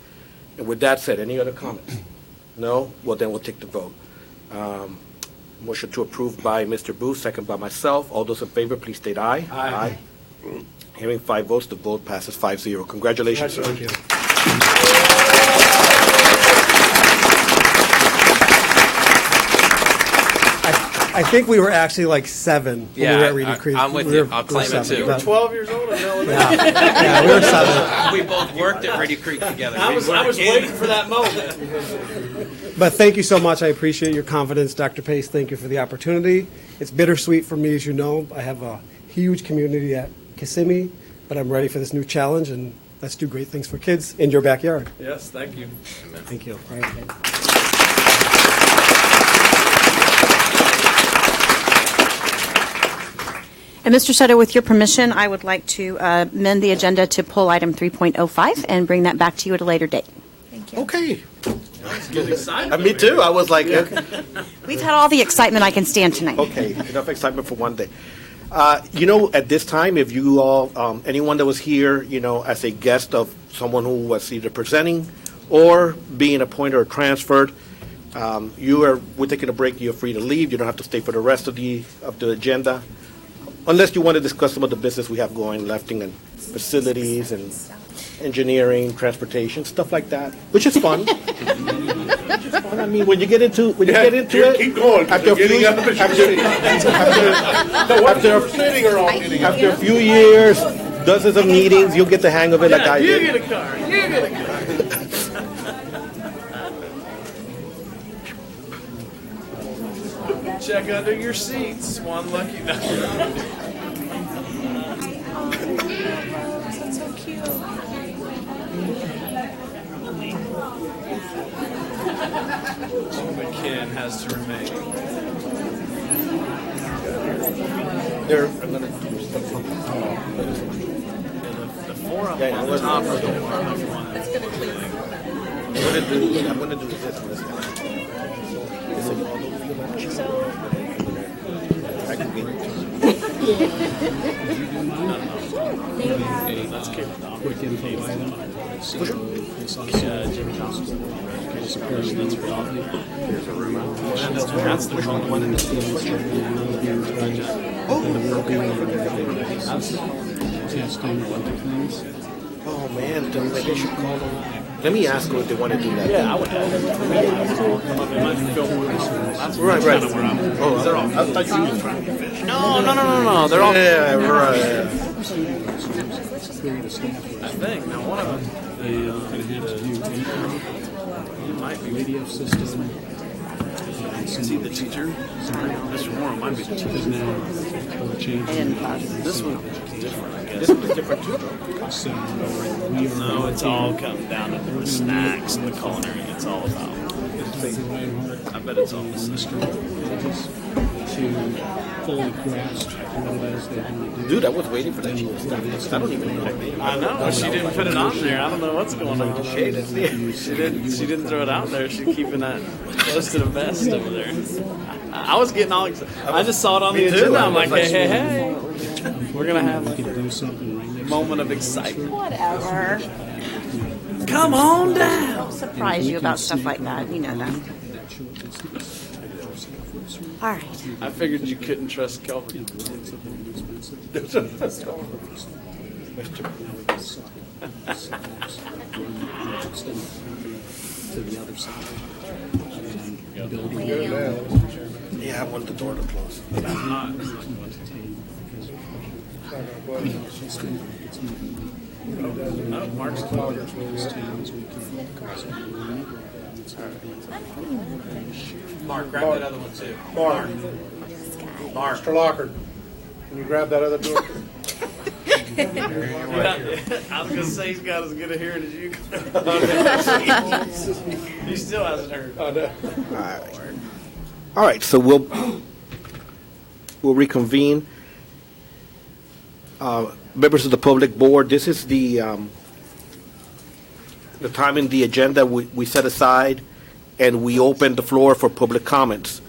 And with that said, any other comments? No? Well, then we'll take the vote. Motion to approve by Mr. Booth, second by myself. All those in favor, please state aye. Aye. Hearing 5 votes, the vote passes 5-0. Congratulations, sir. Thank you. I think we were actually like 7 when we were at Reedy Creek. I'm with We you. were- I'll claim it too. we were 12 years old in elementary. Yeah, we were 7. We both worked at Reedy Creek together. I was waiting for that moment. But thank you so much. I appreciate your confidence, Dr. Pace. Thank you for the opportunity. It's bittersweet for me, as you know. I have a huge community at Kissimmee, but I'm ready for this new challenge, and let's do great things for kids in your backyard. Yes, thank you. Thank you. And Mr. Soto, with your permission, I would like to amend the agenda to pull item 3.05 and bring that back to you at a later date. Okay. Getting excited. Me too. I was like, We've had all the excitement I can stand tonight. okay, enough excitement for one day. At this time, if you all, anyone that was here, as a guest of someone who was either presenting or being appointed or transferred, we're taking a break. You're free to leave. You don't have to stay for the rest of the agenda, unless you want to discuss some of the business we have going, lifting and facilities and engineering, transportation, stuff like that, which is fun. I mean, when you get into it, keep going. after a few after a few years, dozens of meetings, you'll get the hang of it like I You did. get a car. You get a car. Check under your seats. One lucky. That's so cute. McKinn has to remain. I'm gonna do something. The forum Yeah, on I the wasn't- top of the one. I'm gonna do this one. I can get That's cute. Quick info item. So this Osceola is a person that's adopted. That's the wrong one. And we'll be testing other things. Oh man, maybe I should call them. Let me ask them if they want to do that. Yeah, I would have come up in my film. That's Right. kind of where I'm. Oh, They're all. I thought you were trying to be fish. No. They're all. Yeah, right. I think now one of them. And I'm going to have to do Might be. radio system. Is he the teacher? Mr. Warren might be the teacher. This one is different, I guess. This one's different too. So we are No, it's all comes down to the snacks and the culinary. It's all about. I bet it's all the same. to fully grasp what it is they want to do. Dude, I was waiting for that. I don't even know her name. I know. She didn't put it on there. I don't know what's going on. She didn't throw it out there. She's keeping that close to the vest over there. I was getting all excited. I just saw it on the Me too. agenda. I'm I like, was like, hey. We're going to have We could do something right a next moment of excitement. Whatever. Come on down. I'll surprise you about stuff like that. You know that. All right. I figured you couldn't trust Kelvin. to the other side. And building Yeah, I want the door to close. it's not what to take because it's No, Mark's closed. Mark, grab that other one too. Mark. Mr. Lockard, can you grab that other door? I was gonna say he's got as good a hearing as you. He still hasn't heard. All right, so we'll reconvene. Members of the public board, this is the time in the agenda we set aside, and we open the floor for public comments.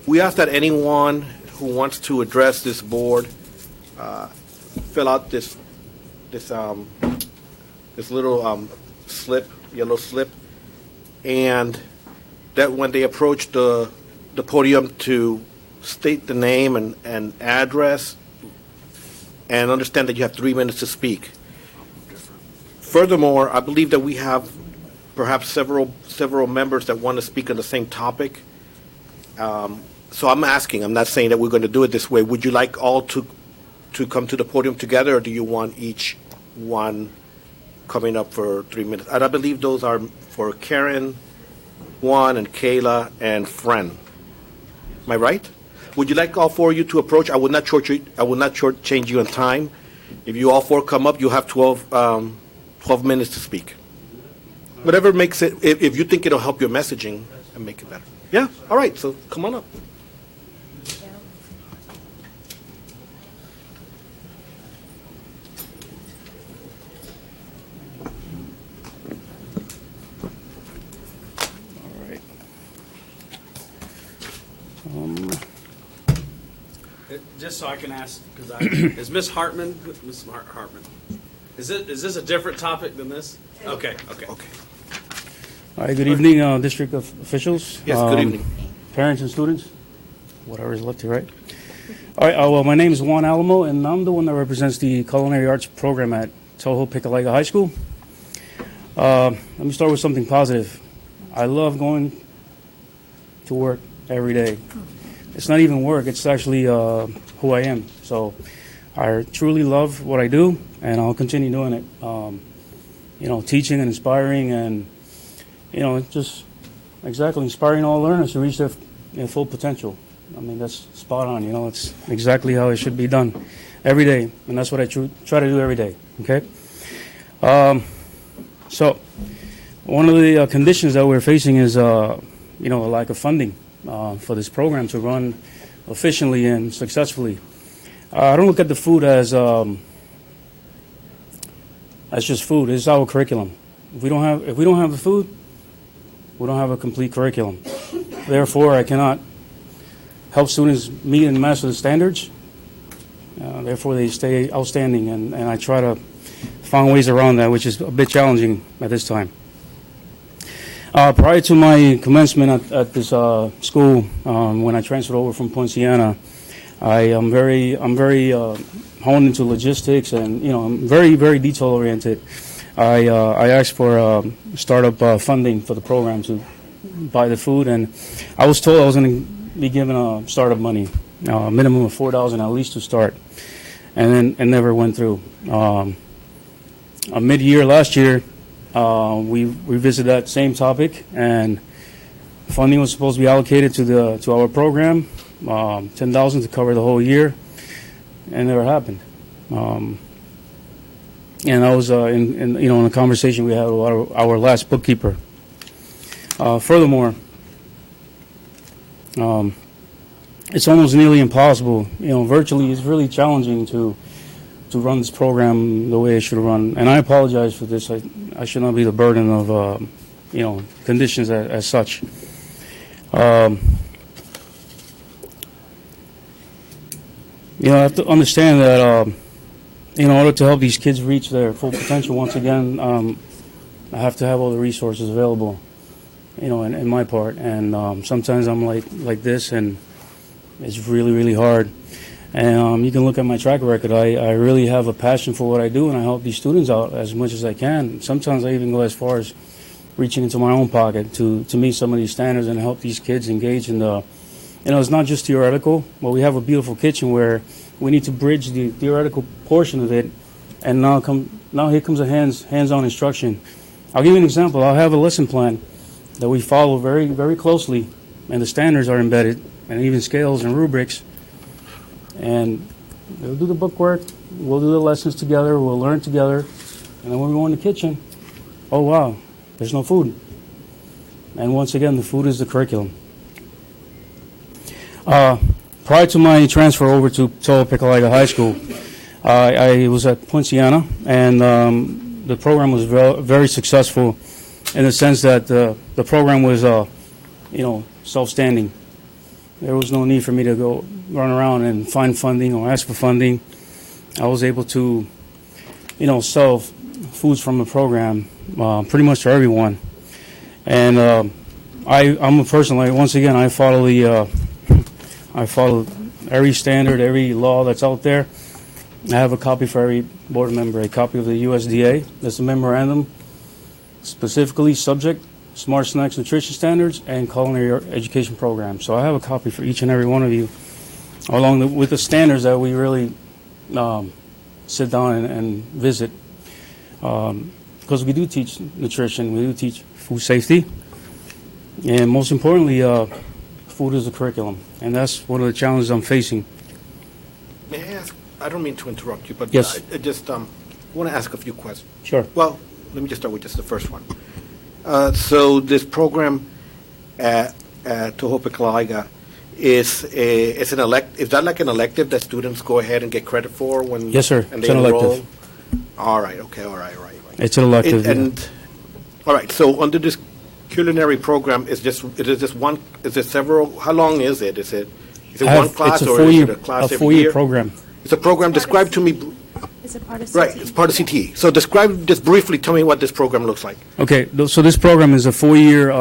We ask that anyone who wants to address this board fill out this little slip, yellow slip, and that when they approach the podium to state the name and address, and understand that you have 3 minutes to speak. Furthermore, I believe that we have perhaps several members that want to speak on the same topic. So I'm asking, I'm not saying that we're going to do it this way. Would you like all to come to the podium together, or do you want each one coming up for 3 minutes? And I believe those are for Karen, Juan, and Kayla, and Am I right? Would you like all four of you to approach? I would not shortchange you in time. If you all four come up, you'll have 12 minutes to speak. Whatever makes it, if you think it'll help your messaging and make it better. Yeah? All right, so come on up. Just so I can ask, because is Miss Hartman, is this a different topic than this? Okay. All right, good evening, district officials. Yes, good evening. Parents and students, whatever is left to right. All right, well, my name is Juan Alamo, and I'm the one that represents the Culinary Arts program at Toho Picalega High School. Let me start with something positive. I love going to work every day. It's not even work, it's actually who I am. So I truly love what I do, and I'll continue doing it. Teaching and inspiring and, just exactly inspiring all learners to reach their full potential. I mean, that's spot on, it's exactly how it should be done every day, and that's what I try to do every day, okay? So one of the conditions that we're facing is, a lack of funding for this program to run efficiently and successfully. I don't look at the food as just food. It's our curriculum. If we don't have the food, we don't have a complete curriculum. Therefore, I cannot help students meet and master the standards. Therefore, they stay outstanding, and I try to find ways around that, which is a bit challenging at this time. Prior to my commencement at this school, when I transferred over from Poinciana, I'm very honed into logistics, and I'm very, very detail oriented. I asked for startup funding for the program to buy the food, and I was told I was going to be given startup money, a minimum of $4,000 at least to start, and then it never went through. Mid-year last year, we revisited that same topic, and funding was supposed to be allocated to our program, $10,000 to cover the whole year, and never happened. And I was in a conversation we had with our last bookkeeper. Furthermore, it's almost nearly impossible. Virtually, it's really challenging to run this program the way it should run. And I apologize for this. I should not be the burden of, conditions as such. I have to understand that in order to help these kids reach their full potential, once again, I have to have all the resources available, in my part. And sometimes I'm like this, and it's really, really hard. And you can look at my track record. I really have a passion for what I do, and I help these students out as much as I can. Sometimes I even go as far as reaching into my own pocket to meet some of these standards and help these kids engage in the, it's not just theoretical, but we have a beautiful kitchen where we need to bridge the theoretical portion of it, and now here comes a hands-on instruction. I'll give you an example. I'll have a lesson plan that we follow very, very closely, and the standards are embedded, and even scales and rubrics. And we'll do the bookwork, we'll do the lessons together, we'll learn together, and then when we go in the kitchen, oh wow, there's no food. And once again, the food is the curriculum. Prior to my transfer over to Toho Picalega High School, I was at Poinciana, and the program was very successful in the sense that the program was, self-standing. There was no need for me to go run around and find funding or ask for funding. I was able to, sell foods from the program pretty much to everyone. And I'm a person, like, once again, I follow every standard, every law that's out there. I have a copy for every board member, a copy of the USDA. That's a memorandum specifically subject Smart Snacks Nutrition Standards and Culinary Education Program. So I have a copy for each and every one of you, with the standards that we really sit down and visit. Because we do teach nutrition, we do teach food safety, and most importantly, food is a curriculum, and that's one of the challenges I'm facing. May I ask, I don't mean to interrupt you, but Yes. I just want to ask a few questions. Sure. Well, let me just start with just the first one. So this program at Tohopekalaga is that like an elective that students go ahead and get credit for when? Yes, sir. And It's they an enroll? elective. All right, okay, all right. It's an elective. All right, so under this culinary program, is it several, how long is it? Is it one class it's a or four is year, it a class a every 4-year year? program. It's a program, describe to me, Is it part of right, it's part of CTE. So describe, just briefly, tell me what this program looks like. Okay, so this program is a 4-year,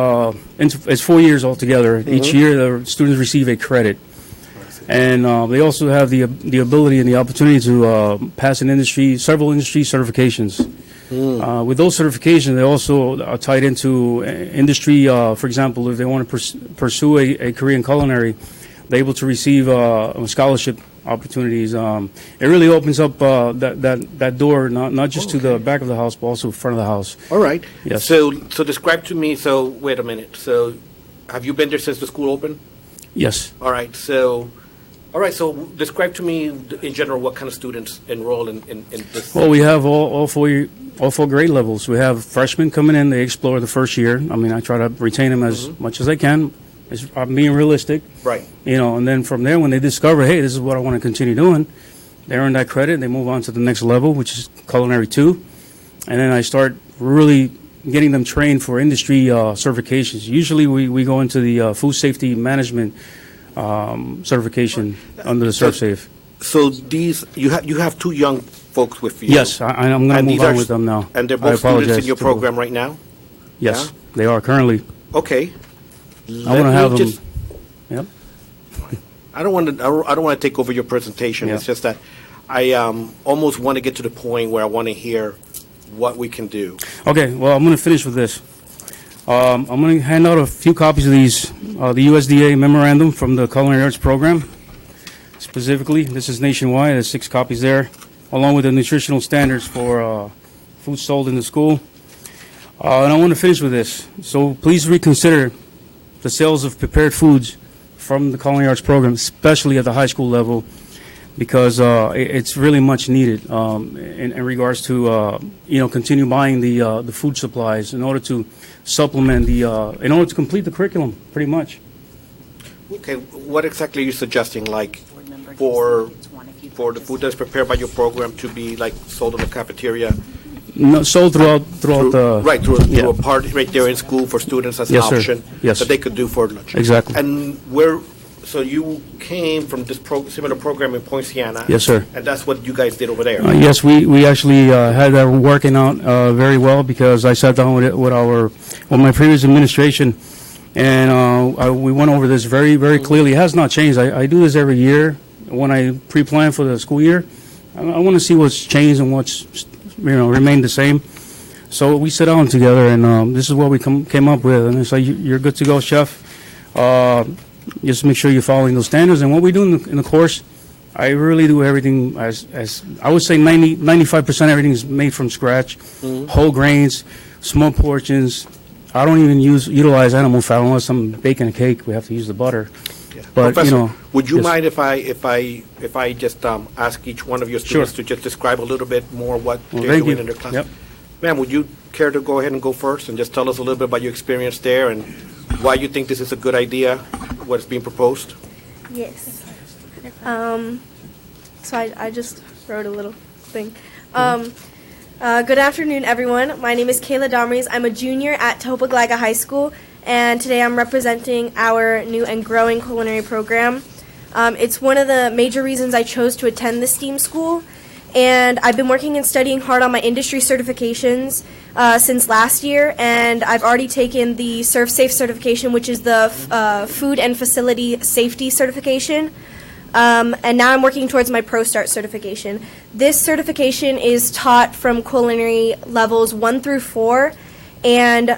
it's 4 years altogether. Each Mhm. year, the students receive a credit. And they also have the ability and the opportunity to pass several industry certifications. With those certifications, they also are tied into industry. For example, if they want to pursue a career in culinary, they're able to receive scholarship opportunities. It really opens up that door, not just to the back of the house, but also front of the house. All right. Yes. So describe to me, so wait a minute. So have you been there since the school opened? Yes. All right, so describe to me in general what kind of students enroll in this. Well, we have all four grade levels. We have freshmen coming in, they explore the first year. I mean, I try to retain them as much as I can. I'm being realistic. Right. And then from there, when they discover, hey, this is what I want to continue doing, they earn that credit, they move on to the next level, which is Culinary 2. And then I start really getting them trained for industry certifications. Usually we go into the food safety management certification under the ServSafe. So these, you have two young folks with you. Yes, I'm going to move on with them now. And they're I both students apologize in your to both. program right now? Yes, they are currently. Okay. I want to have them. Yep. I don't want to take over your presentation. Yeah. It's just that I almost want to get to the point where I want to hear what we can do. Okay, well, I'm going to finish with this. I'm going to hand out a few copies of these, the USDA memorandum from the Culinary Arts Program. Specifically, this is nationwide. There's 6 copies there, along with the nutritional standards for food sold in the school. And I want to finish with this. So please reconsider the sales of prepared foods from the Culinary Arts Program, especially at the high school level, because it's really much needed in regards to continue buying the food supplies in order to supplement in order to complete the curriculum, pretty much. Okay, what exactly are you suggesting, like for the food that's prepared by your program to be like sold in the cafeteria? No, sold throughout the through a part right there in school for students as an Yes, sir. option Yes. that they could do for lunch. Exactly. And so you came from this similar program in Poinciana. Yes, sir. And that's what you guys did over there. Yes, we actually had that working out very well because I sat down with my previous administration, and we went over this very, very clearly. It has not changed. I do this every year when I pre-plan for the school year. I want to see what's changed and what's remained the same. So we sat down together, and this is what we came up with. And it's like, you're good to go, chef. Just make sure you're following those standards. And what we do in the course, I really do everything as I would say 95% everything is made from scratch, whole grains, small portions. I don't even utilize animal fat unless I'm baking a cake. We have to use the butter. But Professor, would you yes. mind if I just ask each one of your students to just describe a little bit more what they're thank doing you. in their class? Yep. Ma'am, would you care to go ahead and go first and just tell us a little bit about your experience there and why you think this is a good idea, what is being proposed? Yes. So I just wrote a little thing. Good afternoon, everyone. My name is Kayla Domries. I'm a junior at Tohopekalaga High School, and today I'm representing our new and growing culinary program. It's one of the major reasons I chose to attend the STEAM school, and I've been working and studying hard on my industry certifications since last year, and I've already taken the ServSafe certification, which is the Food and Facility Safety certification. And now I'm working towards my ProStart certification. This certification is taught from culinary levels 1 through 4, and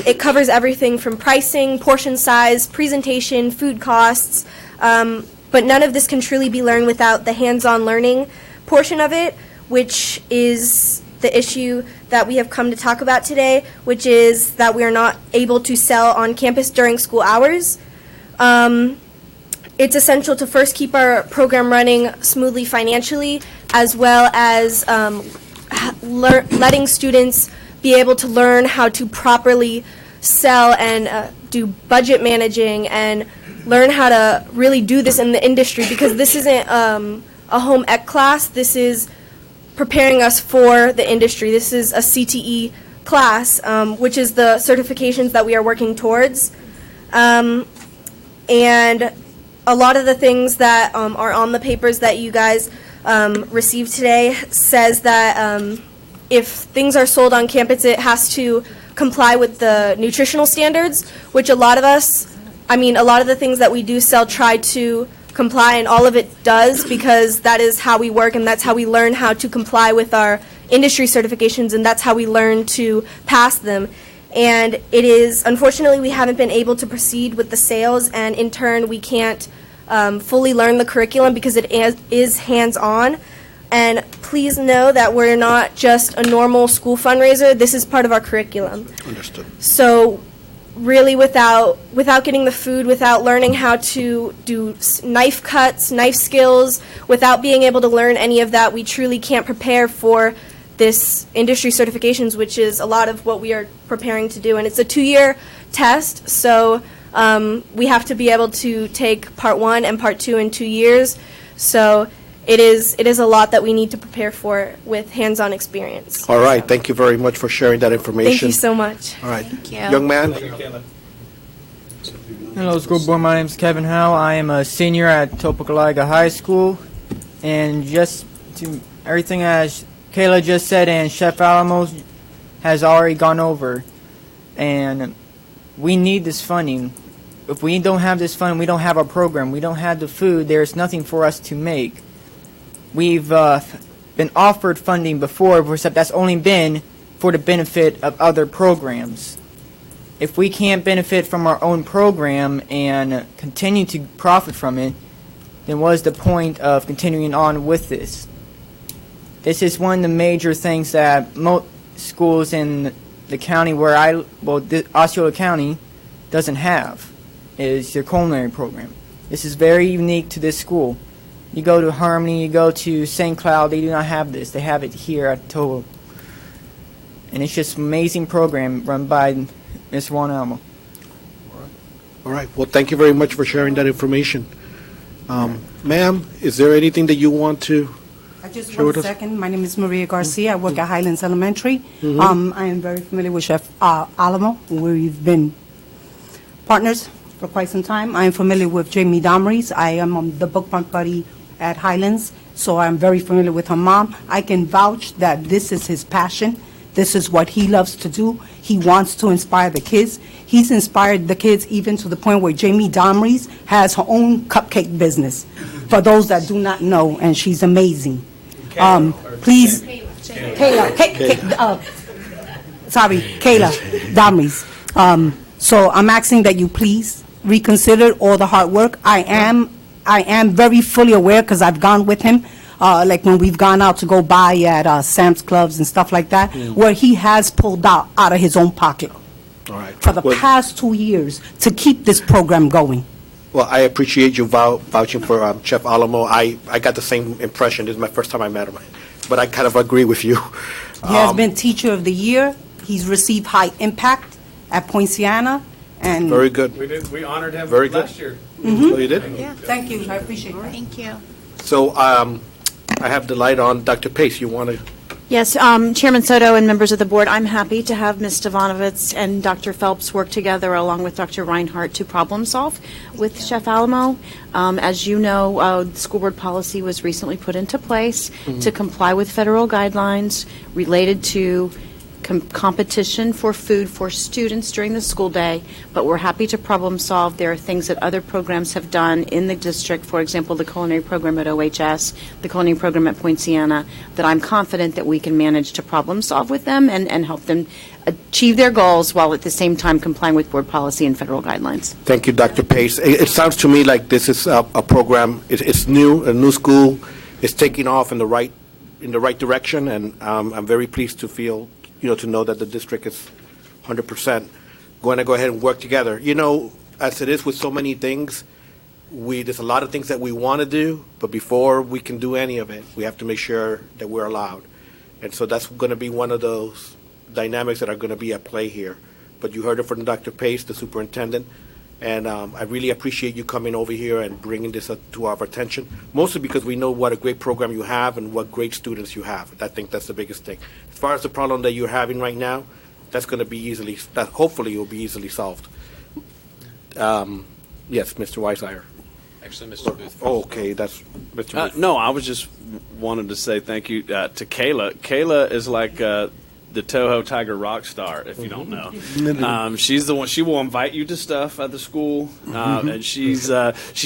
it covers everything from pricing, portion size, presentation, food costs, but none of this can truly be learned without the hands-on learning portion of it, which is the issue that we have come to talk about today, which is that we are not able to sell on campus during school hours. It's essential to first keep our program running smoothly financially, as well as letting students be able to learn how to properly sell and do budget managing and learn how to really do this in the industry, because this isn't a home ec class. This is preparing us for the industry. This is a CTE class, which is the certifications that we are working towards. And a lot of the things that are on the papers that you guys received today says that if things are sold on campus, it has to comply with the nutritional standards, which a lot of the things that we do sell try to comply, and all of it does, because that is how we work and that's how we learn how to comply with our industry certifications, and that's how we learn to pass them. And it is, unfortunately, we haven't been able to proceed with the sales, and in turn we can't fully learn the curriculum because it is hands-on. And please know that we're not just a normal school fundraiser. This is part of our curriculum. Understood. So really, without getting the food, without learning how to do knife cuts, knife skills, without being able to learn any of that, we truly can't prepare for this industry certifications, which is a lot of what we are preparing to do. And it's a 2-year test, so we have to be able to take part 1 and part 2 in 2 years. So it is a lot that we need to prepare for with hands-on experience. All right. Thank you very much for sharing that information. Thank you so much. All right. Thank you. Young man. Hello, school board. My name is Kevin Howe. I am a senior at Topekalaga High School. And just to everything as Kayla just said and Chef Alamo has already gone over, and we need this funding. If we don't have this funding, we don't have a program. We don't have the food. There's nothing for us to make. We've been offered funding before, except that's only been for the benefit of other programs. If we can't benefit from our own program and continue to profit from it, then what is the point of continuing on with this? This is one of the major things that most schools in the county where Osceola County doesn't have, is their culinary program. This is very unique to this school. You go to Harmony, you go to St. Cloud, they do not have this. They have it here at Toho. And it's just an amazing program run by Ms. Juan Almo. All right. Well, thank you very much for sharing that information. Ma'am, is there anything that you want to Just share with one us? second. My name is Maria Garcia. I work at Highlands Elementary. Mhm. I am very familiar with Chef Alamo. We've been partners for quite some time. I am familiar with Jamie Domries. I am the bookmark buddy at Highlands, so I'm very familiar with her mom. I can vouch that this is his passion. This is what he loves to do. He wants to inspire the kids. He's inspired the kids even to the point where Jamie Domries has her own cupcake business, for those that do not know, and she's amazing. Please, Kayla Domries. So I'm asking that you please reconsider all the hard work. I am very fully aware, because I've gone with him, like when we've gone out to go buy at Sam's Clubs and stuff like that, where he has pulled out of his own pocket All right. for the past 2 years to keep this program going. Well, I appreciate you vouching for Chef Alamo. I got the same impression. This is my first time I met him, but I kind of agree with you. He has been Teacher of the Year. He's received high impact at Poinciana. And Very good. We honored him Very good. last year. Mhm. Oh, you did? Yeah. Thank you. I appreciate it. Thank you. So I have the light on. Dr. Pace, you want to Yes, Chairman Soto and members of the board, I'm happy to have Ms. Stavanovitz and Dr. Phelps work together along with Dr. Reinhardt to problem solve with Chef Alamo. As you know, the school board policy was recently put into place to comply with federal guidelines related to competition for food for students during the school day, but we're happy to problem solve. There are things that other programs have done in the district, for example, the culinary program at OHS, the culinary program at Poinciana, that I'm confident that we can manage to problem solve with them and help them achieve their goals while at the same time complying with board policy and federal guidelines. Thank you, Dr. Pace. It sounds to me like this is a program, it's new, a new school. It's taking off in the right direction, and I'm very pleased to feel, to know that the district is 100% going to go ahead and work together. As it is with so many things, there's a lot of things that we want to do, but before we can do any of it, we have to make sure that we're allowed. And so that's going to be one of those dynamics that are going to be at play here. But you heard it from Dr. Pace, the superintendent, and I really appreciate you coming over here and bringing this to our attention, mostly because we know what a great program you have and what great students you have. I think that's the biggest thing. As far as the problem that you're having right now, that's going to be hopefully will be easily solved. Yes, Mr. Weiseier. Actually, Mr. Booth. Oh, okay, that's Mr. Booth. No, I was just wanted to say thank you to Kayla. Kayla is like the Toho Tiger rock star, if you don't know. She's the one. She will invite you to stuff at the school, and she's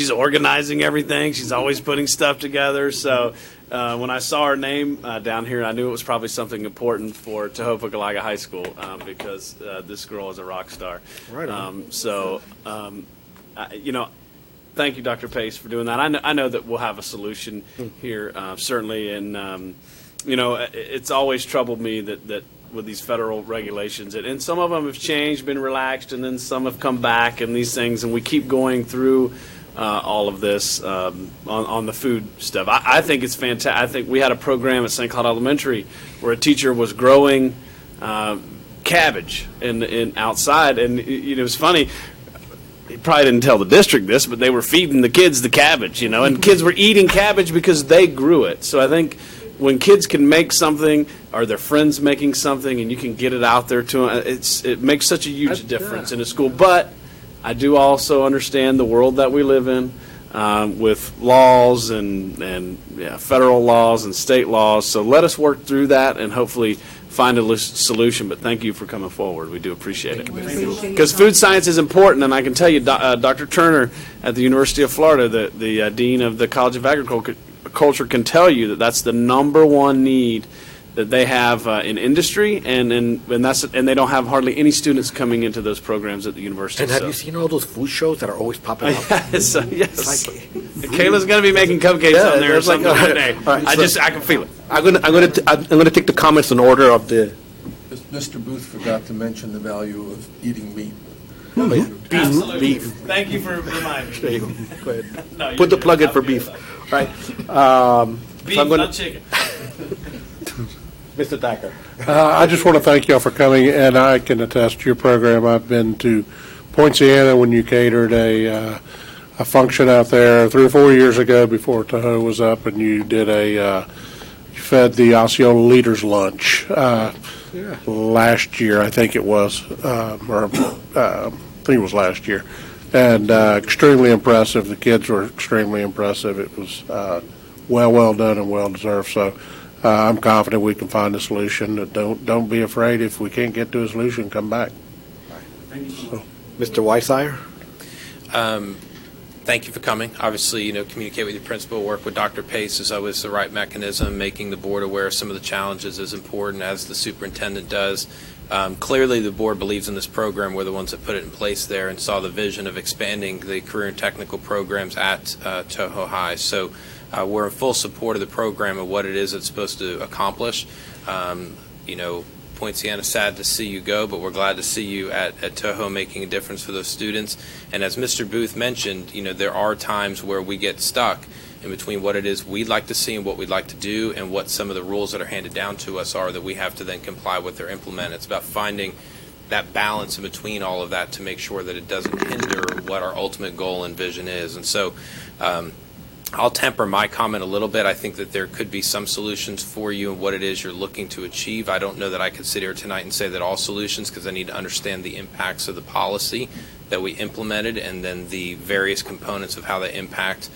organizing everything. She's always putting stuff together. So when I saw her name down here, I knew it was probably something important for Tohopokalaiga High School because this girl is a rock star. Right on. Thank you, Dr. Pace, for doing that. I know that we'll have a solution here, certainly, and it's always troubled me that with these federal regulations, and some of them have changed, been relaxed, and then some have come back, and these things, and we keep going through all of this on the food stuff. I think it's fantastic. I think we had a program at St. Cloud Elementary where a teacher was growing cabbage in outside, and it was funny. He probably didn't tell the district this, but they were feeding the kids the cabbage, and kids were eating cabbage because they grew it. So I think when kids can make something, or their friends making something, and you can get it out there to them, it makes such a huge difference in a school. But I do also understand the world that we live in with laws and federal laws and state laws. So let us work through that and hopefully find a solution. But thank you for coming forward. We do appreciate it. Because food science is important, and I can tell you, Dr. Turner at the University of Florida, the dean of the College of Agriculture, can tell you that that's the number one need that they have in industry, and they don't have hardly any students coming into those programs at the university. And have you seen all those food shows that are always popping up? Yes. Kayla's going to be making cupcakes on there or something one day. Right, I can feel it. I'm going to take the comments in order of the. Mr. Booth forgot to mention the value of eating meat. Beef. Thank you for reminding me. There you go. Go ahead. No, Put the plug in for beef. Right. Beef, so not chicken. Mr. Thacker. I just want to thank y'all for coming, and I can attest to your program. I've been to Poinciana when you catered a function out there 3 or 4 years ago before Toho was up, and you did you fed the Osceola leaders lunch last year, I think it was, I think it was last year, and extremely impressive. The kids were extremely impressive. It was well done and well deserved. So. I'm confident we can find a solution. Don't be afraid. If we can't get to a solution, come back. So, Mr. Weiseier? Thank you for coming. Obviously, communicate with your principal, work with Dr. Pace is always the right mechanism. Making the board aware of some of the challenges is important, as the superintendent does. Clearly, the board believes in this program. We're the ones that put it in place there and saw the vision of expanding the career and technical programs at Toho High. So we're in full support of the program and what it is it's supposed to accomplish. Poinciana, sad to see you go, but we're glad to see you at Toho making a difference for those students. And as Mr. Booth mentioned, there are times where we get stuck in between what it is we'd like to see and what we'd like to do and what some of the rules that are handed down to us are that we have to then comply with or implement. It's about finding that balance in between all of that to make sure that it doesn't hinder what our ultimate goal and vision is. And so I'll temper my comment a little bit. I think that there could be some solutions for you and what it is you're looking to achieve. I don't know that I could sit here tonight and say that all solutions, because I need to understand the impacts of the policy that we implemented and then the various components of how they impact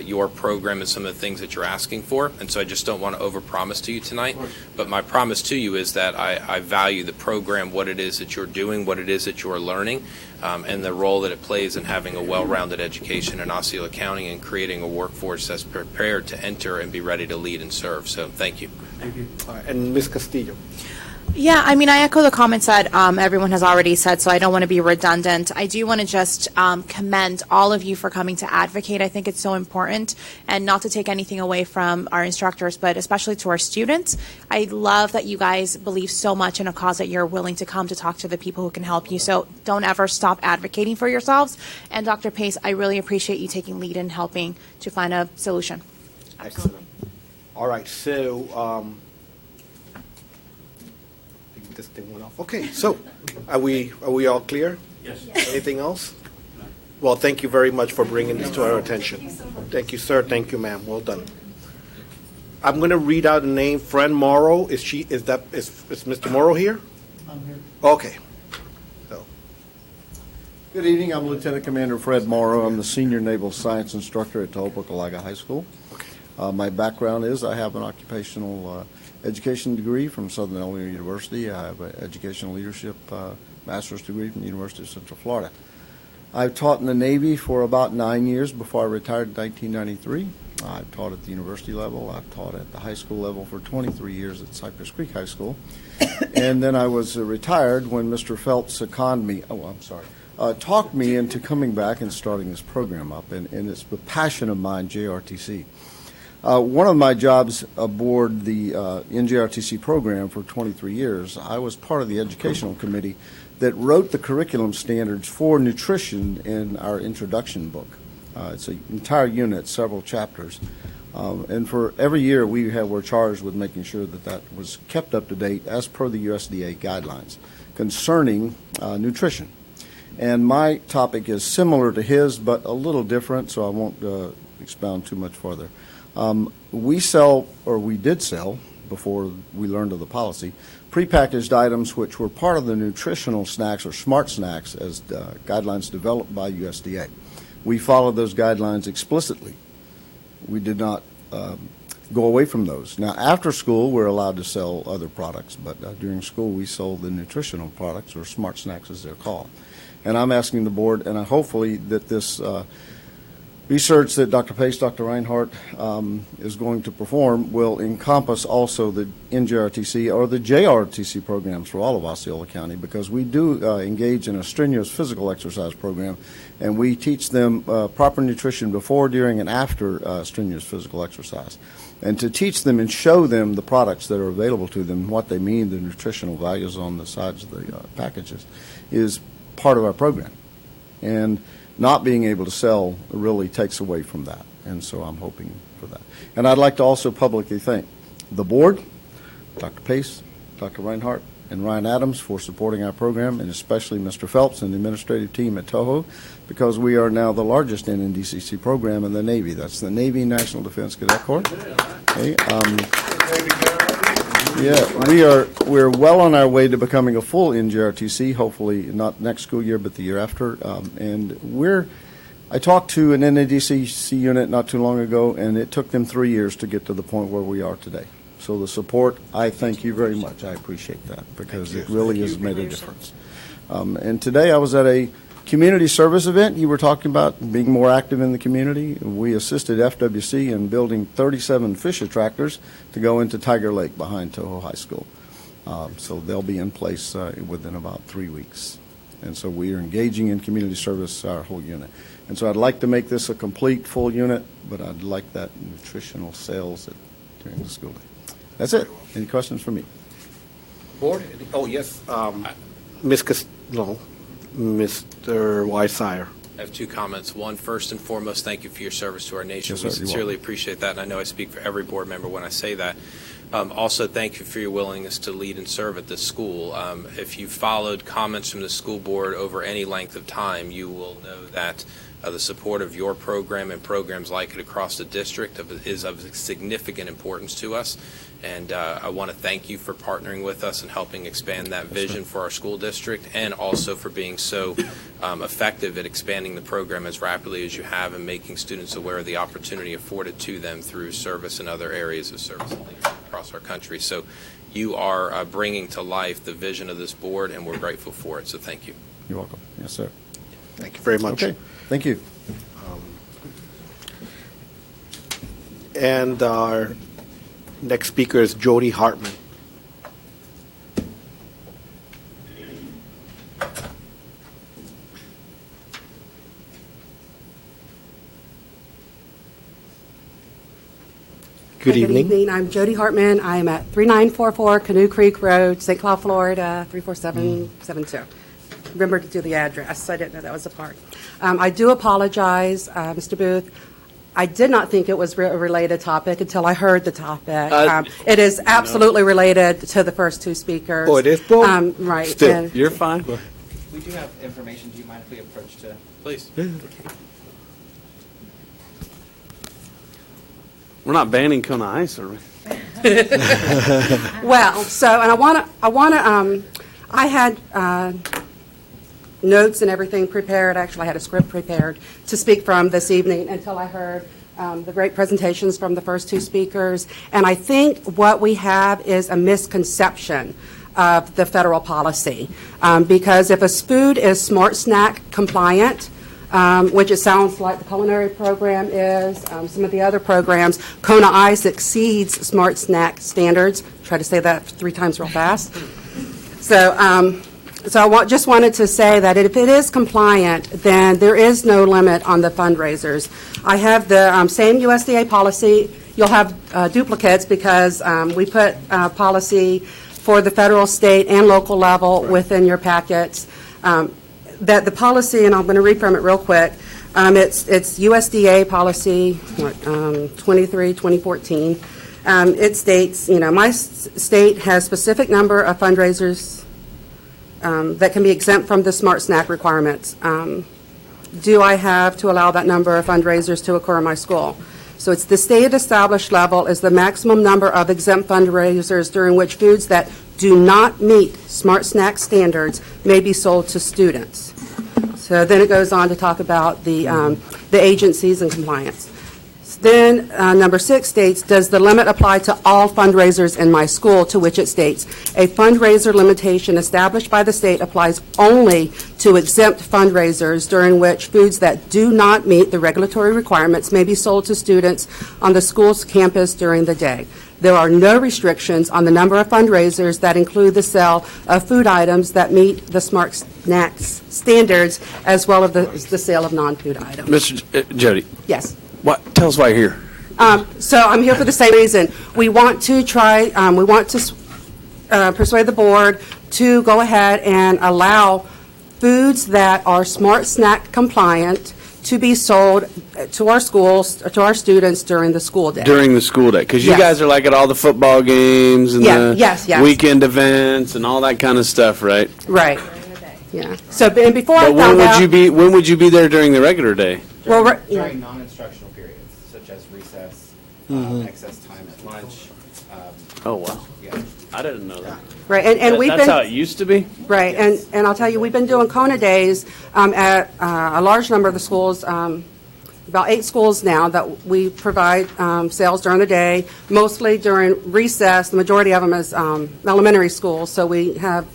your program and some of the things that you're asking for. And so I just don't want to overpromise to you tonight. But my promise to you is that I value the program, what it is that you're doing, what it is that you're learning, and the role that it plays in having a well-rounded education in Osceola County and creating a workforce that's prepared to enter and be ready to lead and serve. So thank you. Thank you. And Ms. Castillo. Yeah, I mean, I echo the comments that everyone has already said, so I don't want to be redundant. I do want to just commend all of you for coming to advocate. I think it's so important, and not to take anything away from our instructors, but especially to our students. I love that you guys believe so much in a cause that you're willing to come to talk to the people who can help you. So don't ever stop advocating for yourselves. And Dr. Pace, I really appreciate you taking lead in helping to find a solution. Excellent. All right, so this thing went off. Okay, so are we all clear? Yes. Anything else? Well, thank you very much for bringing this to our attention. Thank you, sir. Thank you, ma'am. Well done. I'm going to read out a name. Fran Morrow. Is Mr. Morrow here? I'm here. Okay. Good evening. I'm Lieutenant Commander Fred Morrow. I'm the Senior Naval Science Instructor at Tohoku-Kalaga High School. My background is I have an occupational education degree from Southern Illinois University. I have an educational leadership master's degree from the University of Central Florida. I've taught in the Navy for about 9 years before I retired in 1993. I've taught at the university level. I've taught at the high school level for 23 years at Cypress Creek High School. And then I was retired when Mr. Phelps talked me into coming back and starting this program up. And it's the passion of mine, JRTC. One of my jobs aboard the NJRTC program for 23 years, I was part of the educational committee that wrote the curriculum standards for nutrition in our introduction book. It's an entire unit, several chapters. And for every year we're charged with making sure that was kept up to date as per the USDA guidelines concerning nutrition. And my topic is similar to his, but a little different, so I won't expound too much further. We did sell, before we learned of the policy, prepackaged items which were part of the nutritional snacks or smart snacks as guidelines developed by USDA. We followed those guidelines explicitly. We did not go away from those. Now, after school, we're allowed to sell other products, but during school, we sold the nutritional products, or smart snacks as they're called. And I'm asking the board, and hopefully that this research that Dr. Pace, Dr. Reinhardt is going to perform will encompass also the NJRTC or the JRTC programs for all of Osceola County, because we do engage in a strenuous physical exercise program, and we teach them proper nutrition before, during, and after strenuous physical exercise. And to teach them and show them the products that are available to them, what they mean, the nutritional values on the sides of the packages, is part of our program. And not being able to sell really takes away from that, and so I'm hoping for that. And I'd like to also publicly thank the board, Dr. Pace, Dr. Reinhardt, and Ryan Adams for supporting our program, and especially Mr. Phelps and the administrative team at Toho, because we are now the largest NNDCC program in the Navy. That's the Navy National Defense Cadet Corps. Okay, we're well on our way to becoming a full NJRTC, hopefully not next school year, but the year after. I talked to an NNDCC unit not too long ago, and it took them 3 years to get to the point where we are today. So the support, I thank you very much. I appreciate that, because it really has made a difference. And today I was at a community service event. You were talking about being more active in the community. We assisted FWC in building 37 fish attractors to go into Tiger Lake behind Toho High School. So they'll be in place within about 3 weeks. And so we are engaging in community service, our whole unit. And so I'd like to make this a complete, full unit, but I'd like that nutritional sales during the school day. That's it. Any questions for me? Board? Oh, yes. Mr. Weissire. I have two comments. One, first and foremost, thank you for your service to our nation. Yes, We sir, you're sincerely welcome. appreciate that, and I know I speak for every board member when I say that. Also, thank you for your willingness to lead and serve at this school. If you followed comments from the school board over any length of time, you will know that The support of your program and programs like it across the district is of significant importance to us. And I want to thank you for partnering with us and helping expand that vision for our school district, and also for being so effective at expanding the program as rapidly as you have and making students aware of the opportunity afforded to them through service and other areas of service across our country. So you are bringing to life the vision of this board, and we're grateful for it. So thank you. You're welcome. Yes, sir. Thank you very much. Okay, thank you. And our next speaker is Jody Hartman. Good evening. I'm Jody Hartman. I'm at 3944 Canoe Creek Road, St. Cloud, Florida, 34772. Remember to do the address. I didn't know that was a part. I do apologize, Mr. Booth. I did not think it was a related topic until I heard the topic. It is absolutely related to the first two speakers. Oh, it is, Paul? Right. Still. And- You're fine. We do have information. Do you mind if we approach to? Please. We're not banning Kona Ice, are we? Well, so, and I had notes and everything prepared. Actually, I had a script prepared to speak from this evening until I heard the great presentations from the first two speakers. And I think what we have is a misconception of the federal policy. Because if a food is Smart Snack compliant, which it sounds like the culinary program is, some of the other programs, Kona Ice exceeds Smart Snack standards. Try to say that 3 times real fast. So I just wanted to say that if it is compliant, then there is no limit on the fundraisers. I have the same USDA policy. You'll have duplicates because we put policy for the federal, state, and local level within your packets. That the policy, and I'm going to read from it real quick, it's USDA policy 23/2014. It states, my state has specific number of fundraisers that can be exempt from the Smart Snack requirements. Do I have to allow that number of fundraisers to occur in my school? So it's the state established level is the maximum number of exempt fundraisers during which foods that do not meet Smart Snack standards may be sold to students. So then it goes on to talk about the agencies and compliance. Then number 6 states, does the limit apply to all fundraisers in my school? To which it states, a fundraiser limitation established by the state applies only to exempt fundraisers during which foods that do not meet the regulatory requirements may be sold to students on the school's campus during the day. There are no restrictions on the number of fundraisers that include the sale of food items that meet the Smart Snacks standards, as well as the sale of non-food items. Jody. Yes. Tell us why you're here. So I'm here for the same reason. We want to persuade the board to go ahead and allow foods that are Smart Snack compliant to be sold to our schools, to our students during the school day. During the school day, because you Yes. guys are like at all the football games and the yes. weekend events and all that kind of stuff, right? Right. Yeah. So, and before I But found out, when would you be there during the regular day? well, During non-instructional periods, such as recess, excess time at lunch. Oh, wow. Yeah. I didn't know that. right, and we've That's been how it used to be? right, and I'll tell you, we've been doing Kona days at a large number of the schools. About 8 schools now that we provide sales during the day, mostly during recess. The majority of them is elementary schools, so we have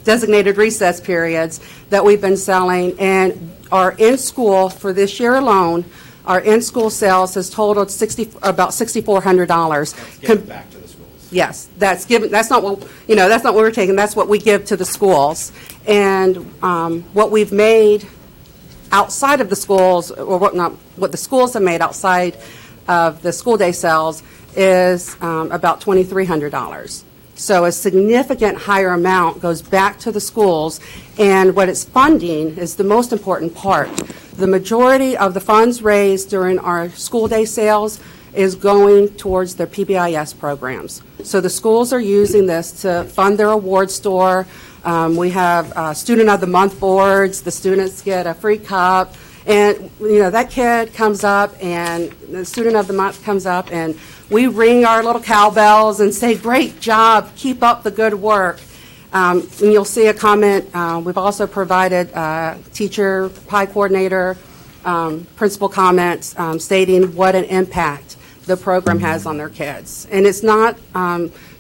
designated recess periods that we've been selling. And our in-school, for this year alone, our in-school sales has totaled about $6,400. Given back to the schools. Yes, that's given. That's not what That's not what we're taking. That's what we give to the schools. And what we've made outside of the schools, or what the schools have made outside of the school day sales, is about $2,300. So a significant higher amount goes back to the schools, and what it's funding is the most important part. The majority of the funds raised during our school day sales is going towards their PBIS programs. So the schools are using this to fund their award store. We have Student of the Month boards. The students get a free cup And, that kid comes up, and the student of the month comes up, and we ring our little cowbells and say, great job, keep up the good work. And you'll see a comment. We've also provided teacher, PI coordinator, principal comments stating what an impact the program has on their kids. And it's not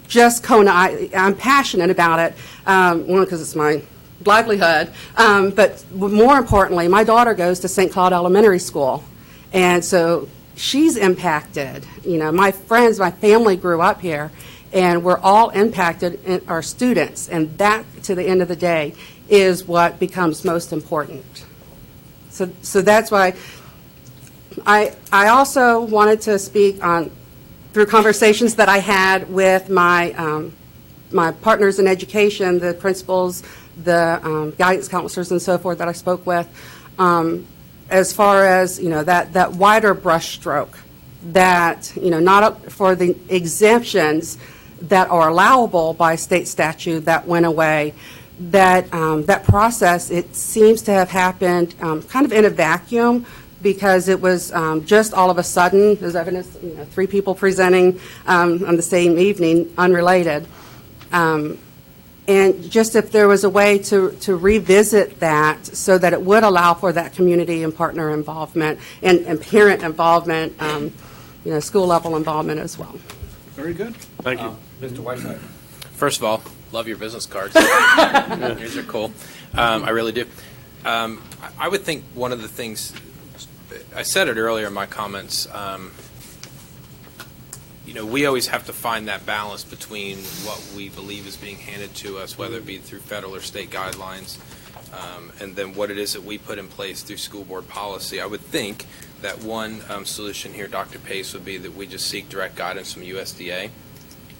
just Kona. I'm passionate about it, one, because it's my livelihood, but more importantly, my daughter goes to St. Cloud Elementary School, and so she's impacted. My friends, my family grew up here, and we're all impacted in our students, and that, to the end of the day, is what becomes most important. So that's why I also wanted to speak on, through conversations that I had with my my partners in education, the principals, the guidance counselors, and so forth that I spoke with, as far as that wider brushstroke, that not for the exemptions that are allowable by state statute that went away. That process, it seems to have happened kind of in a vacuum, because it was just all of a sudden, there's evidence, 3 people presenting on the same evening, unrelated. And just if there was a way to revisit that so that it would allow for that community and partner involvement and parent involvement, school level involvement as well. Very good. Thank you. Mr. Whiteside. First of all, love your business cards. These are cool. I really do. I would think one of the things, I said it earlier in my comments, we always have to find that balance between what we believe is being handed to us, whether it be through federal or state guidelines, and then what it is that we put in place through school board policy. I would think that one solution here, Dr. Pace, would be that we just seek direct guidance from USDA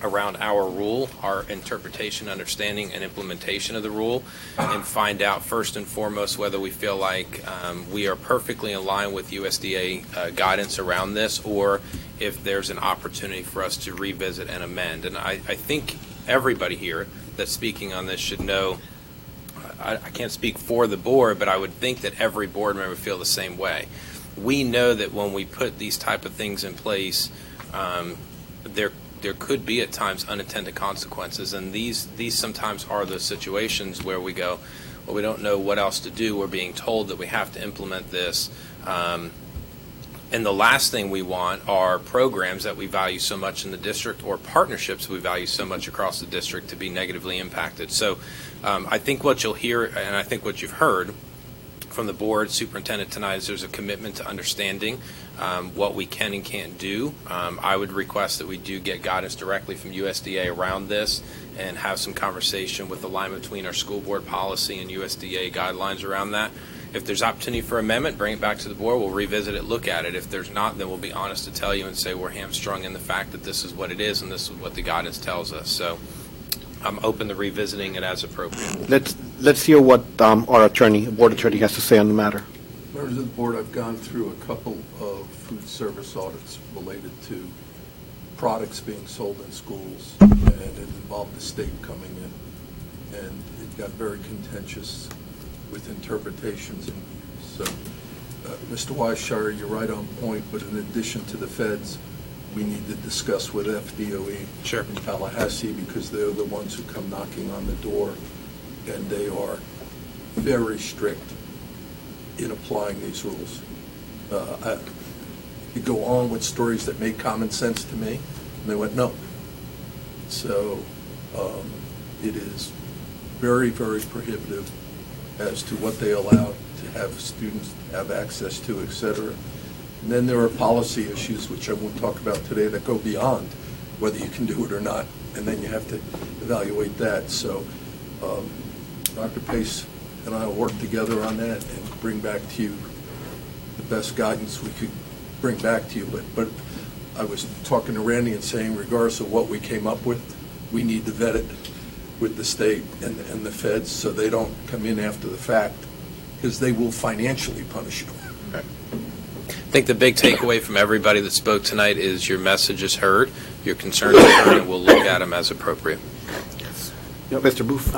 around our rule, our interpretation, understanding, and implementation of the rule, and find out first and foremost whether we feel like we are perfectly in line with USDA guidance around this, or if there's an opportunity for us to revisit and amend. And I think everybody here that's speaking on this should know, I can't speak for the board, but I would think that every board member feel the same way. We know that when we put these type of things in place, there could be at times unintended consequences, and these sometimes are the situations where we go, well, we don't know what else to do. We're being told that we have to implement this. And the last thing we want are programs that we value so much in the district or partnerships we value so much across the district to be negatively impacted. So I think what you'll hear, and I think what you've heard from the board superintendent tonight, is there's a commitment to understanding what we can and can't do. I would request that we do get guidance directly from USDA around this and have some conversation with alignment between our school board policy and USDA guidelines around that. If there's opportunity for amendment, bring it back to the board. We'll revisit it, look at it. If there's not, then we'll be honest to tell you and say we're hamstrung in the fact that this is what it is and this is what the guidance tells us. So I'm open to revisiting it as appropriate. Let's hear what our board attorney has to say on the matter. Members of the board, I've gone through a couple of food service audits related to products being sold in schools, and it involved the state coming in, and it got very contentious with interpretations and views. So, Mr. Weisshire, you're right on point, but in addition to the feds, we need to discuss with FDOE in Tallahassee, because they're the ones who come knocking on the door, and they are very strict in applying these rules. You go on with stories that made common sense to me, and they went, no. So it is very, very prohibitive as to what they allow to have students have access to, et cetera. And then there are policy issues, which I won't talk about today, that go beyond whether you can do it or not, and then you have to evaluate that. So Dr. Pace and I will work together on that and bring back to you the best guidance we could bring back to you. But I was talking to Randy and saying, regardless of what we came up with, we need to vet it with the state and the feds so they don't come in after the fact, because they will financially punish you. Right. I think the big takeaway from everybody that spoke tonight is your message is heard, your concerns are heard, and we'll look at them as appropriate. Mr. Booth.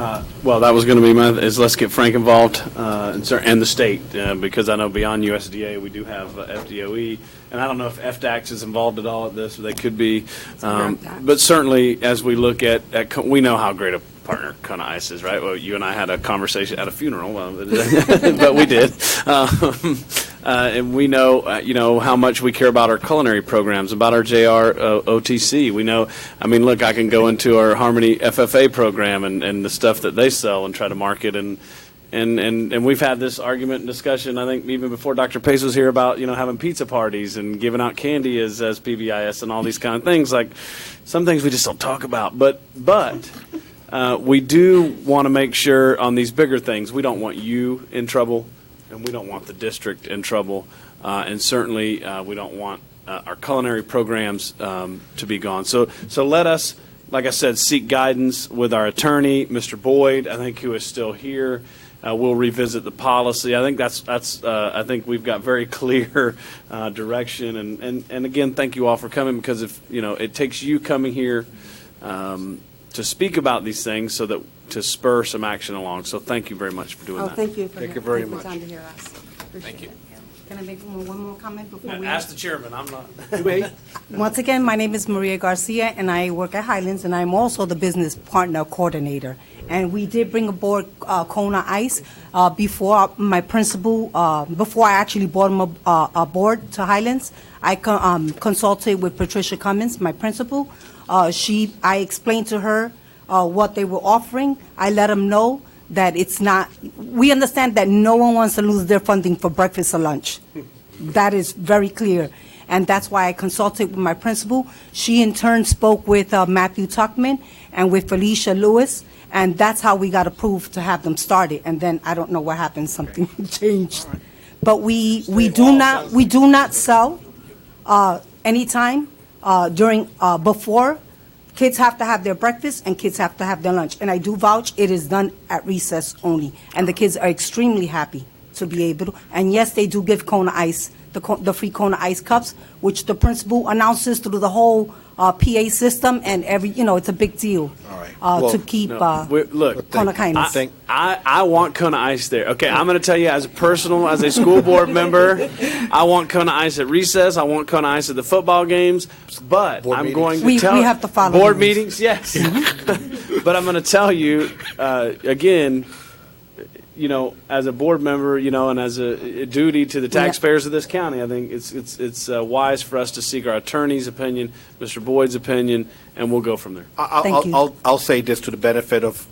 Well, that was going to be is let's get Frank involved and the state, because I know beyond USDA, we do have FDOE, and I don't know if FDAX is involved at all at this, but they could be. But certainly, as we look at we know how great a partner Kona Ice is, right? Well, you and I had a conversation at a funeral, but we did. And we know, how much we care about our culinary programs, about our JR OTC. We know, I mean, look, I can go into our Harmony FFA program and the stuff that they sell and try to market. And we've had this argument and discussion, I think, even before Dr. Pace was here about, having pizza parties and giving out candy as PBIS and all these kind of things. Like, some things we just don't talk about. But we do want to make sure on these bigger things, we don't want you in trouble. And we don't want the district in trouble, and certainly we don't want our culinary programs to be gone. So let us, like I said, seek guidance with our attorney, Mr. Boyd, I think, who is still here. We'll revisit the policy. I think I think we've got very clear direction. And again, thank you all for coming, because if it takes you coming here to speak about these things so that to spur some action along. So thank you very much for doing that. Thank you. Thank you very much. Time to hear us. Thank you. Can I make one more comment before we? Ask the chairman. I'm not. Once again, my name is Maria Garcia, and I work at Highlands, and I'm also the business partner coordinator. And we did bring aboard Kona Ice before my principal, before I actually brought him aboard to Highlands. I consulted with Patricia Cummins, my principal. I explained to her what they were offering. I let them know that it's not, we understand that no one wants to lose their funding for breakfast or lunch. That is very clear. And that's why I consulted with my principal. She in turn spoke with Matthew Tuckman and with Felicia Lewis, and that's how we got approved to have them started. And then I don't know what happened, something changed. But we do not sell anytime during before. Kids have to have their breakfast and kids have to have their lunch. And I do vouch it is done at recess only. And the kids are extremely happy to be able to. And yes, they do give Kona Ice, the free Kona Ice cups, which the principal announces through the whole PA system. And it's a big deal to keep Kona kindness. I want Kona Ice there. Okay, I'm going to tell you as a school board member, I want Kona Ice at recess. I want Kona Ice at the football games. But board I'm meetings. Going to tell we have to follow board meetings. Yes, but I'm going to tell you again. As a board member, and as a duty to the taxpayers of this county, I think it's wise for us to seek our attorney's opinion, Mr. Boyd's opinion, and we'll go from there. I'll say this to the benefit of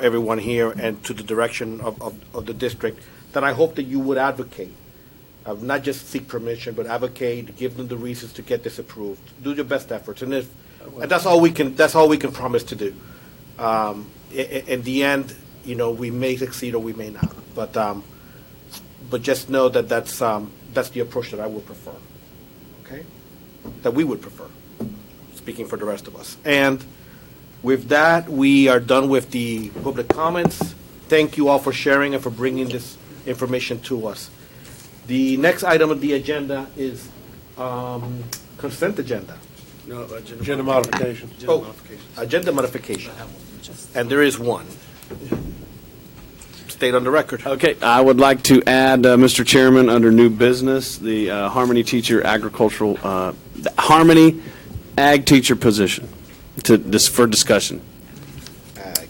everyone here and to the direction of the district, that I hope that you would advocate, not just seek permission, but advocate, give them the reasons to get this approved. Do your best efforts, and that's all we can promise to do. In the end, we may succeed or we may not, but just know that that's the approach that I would prefer. Okay, that we would prefer. Speaking for the rest of us. And with that, we are done with the public comments. Thank you all for sharing and for bringing this information to us. The next item of the agenda is consent agenda. No, agenda modification. Agenda modification. And there is one. State on the record. Okay, I would like to add, Mr. Chairman, under new business, the Harmony teacher agricultural, Harmony ag teacher position for discussion. Ag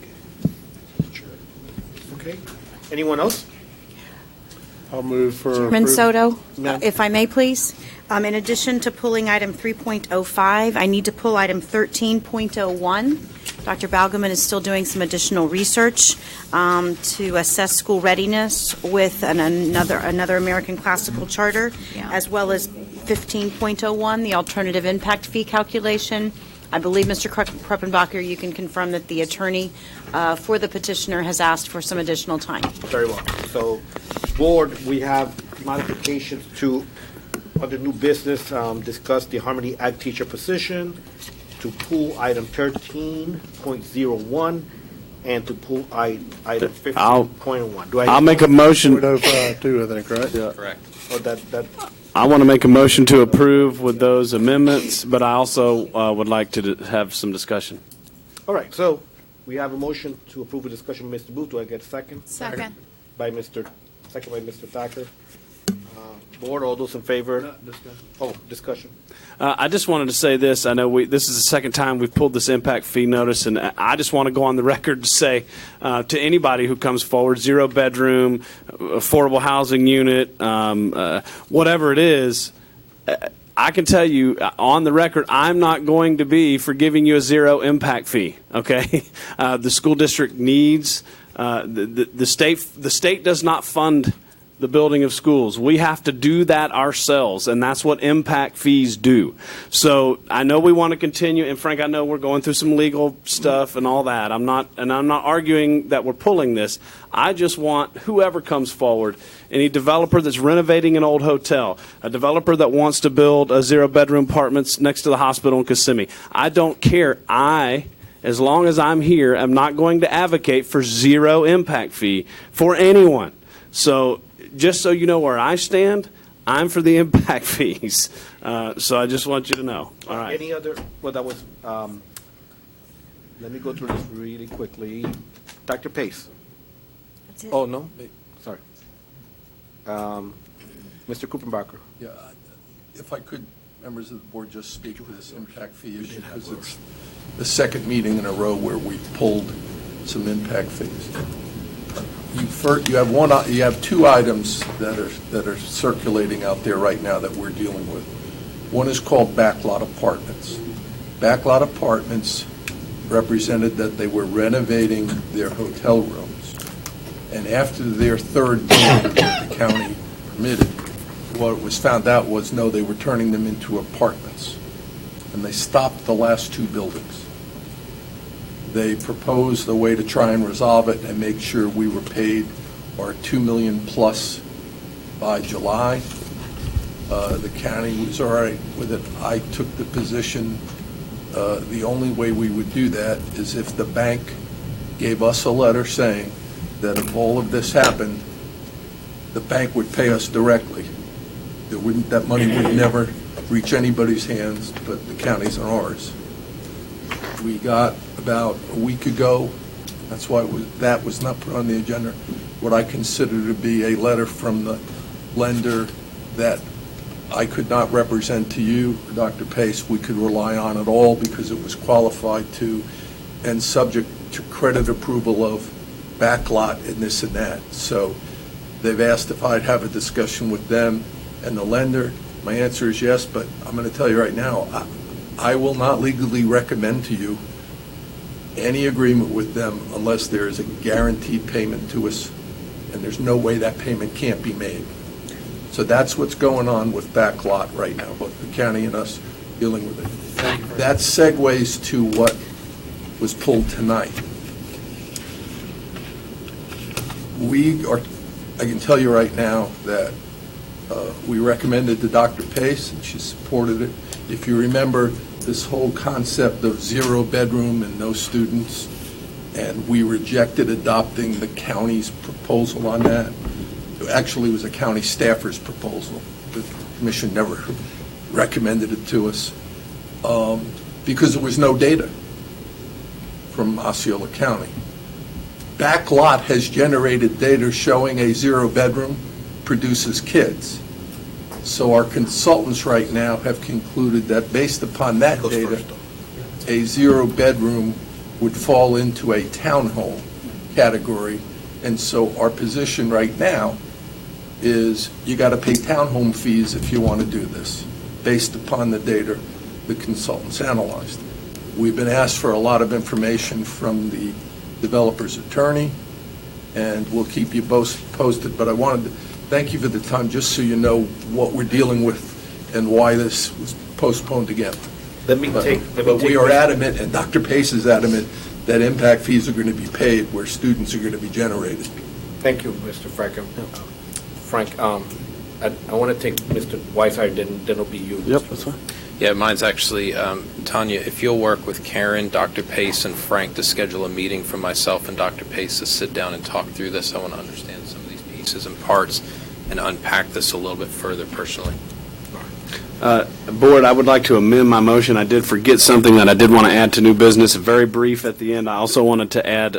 teacher. Okay. Anyone else? I'll move for Chairman Soto, Ma'am. if I may, please. In addition to pulling item 3.05, I need to pull item 13.01. Dr. Balgaman is still doing some additional research to assess school readiness with another American classical charter, as well as 15.01, the alternative impact fee calculation. I believe, Mr. Kruppenbacher, you can confirm that the attorney for the petitioner has asked for some additional time. Very well. So, board, we have modifications to, under new business, discuss the Harmony ag teacher position, to pull item 13.01 and to pull item 15.1. I'll make a motion. 0.02, I think, right? Yeah. Correct. Oh, I want to make a motion to approve with those amendments, but I also would like to have some discussion. all right. So We have a motion to approve a discussion by Mr. Booth. Do I get a second? Second. Second by Mr. Thacker. Board, all those in favor? Oh, discussion. I just wanted to say this. I know this is the second time we've pulled this impact fee notice, and I just want to go on the record to say to anybody who comes forward, 0-bedroom, affordable housing unit, whatever it is, I can tell you on the record, I'm not going to be for giving you a zero impact fee. Okay, the school district needs the state does not fund the building of schools. We have to do that ourselves, and that's what impact fees do. So I know we want to continue, and Frank, I know we're going through some legal stuff and all that. I'm not arguing that we're pulling this. I just want whoever comes forward, any developer that's renovating an old hotel, a developer that wants to build a 0-bedroom apartments next to the hospital in Kissimmee. I don't care. As long as I'm here, I'm not going to advocate for zero impact fee for anyone. So just so you know where I stand, I'm for the impact fees. So I just want you to know. All right. Any other, well, that was, let me go through this really quickly. Dr. Pace. That's it. Oh, no? Sorry. Mr. Kuppenbacher. Yeah, if I could, members of the board, just speak to this impact fee issue, because it's the second meeting in a row where we pulled some impact fees. You have two items that are circulating out there right now that we're dealing with. One is called backlot apartments. Backlot apartments represented that they were renovating their hotel rooms, and after their third building that the county permitted, what was found out was no, they were turning them into apartments, and they stopped the last two buildings. They proposed a way to try and resolve it and make sure we were paid our $2 million plus by July. The county was all right with it. I took the position the only way we would do that is if the bank gave us a letter saying that if all of this happened, the bank would pay us directly. That money would never reach anybody's hands but the county's and ours. We got about a week ago, that's why that was not put on the agenda, what I consider to be a letter from the lender that I could not represent to you, Dr. Pace. We could rely on at all because it was qualified to and subject to credit approval of backlot and this and that. So they've asked if I'd have a discussion with them and the lender. My answer is yes, but I'm going to tell you right now, I will not legally recommend to you any agreement with them unless there is a guaranteed payment to us, and there's no way that payment can't be made. So that's what's going on with backlot right now, both the county and us dealing with it. That segues to what was pulled tonight. I can tell you right now that we recommended to Dr. Pace, and she supported it. If you remember this whole concept of 0-bedroom and no students, and we rejected adopting the county's proposal on that. It actually was a county staffer's proposal. The commission never recommended it to us because there was no data from Osceola County. Backlot has generated data showing a 0-bedroom produces kids. So our consultants right now have concluded that based upon that data, a 0-bedroom would fall into a townhome category. And so our position right now is you got to pay townhome fees if you want to do this, based upon the data the consultants analyzed. We've been asked for a lot of information from the developer's attorney, and we'll keep you both posted. But I wanted to thank you for the time, just so you know what we're dealing with and why this was postponed again. But we are adamant, and Dr. Pace is adamant, that impact fees are going to be paid where students are going to be generated. Thank you, Mr. Frank. Frank, I want to take Mr. Whiteside, then it'll be you. Yep, that's fine. Yeah, mine's actually, Tanya, if you'll work with Karen, Dr. Pace, and Frank to schedule a meeting for myself and Dr. Pace to sit down and talk through this. I want to understand some of these pieces and parts and unpack this a little bit further personally. Board, I would like to amend my motion. I did forget something that I did want to add to new business, very brief at the end. I also wanted to add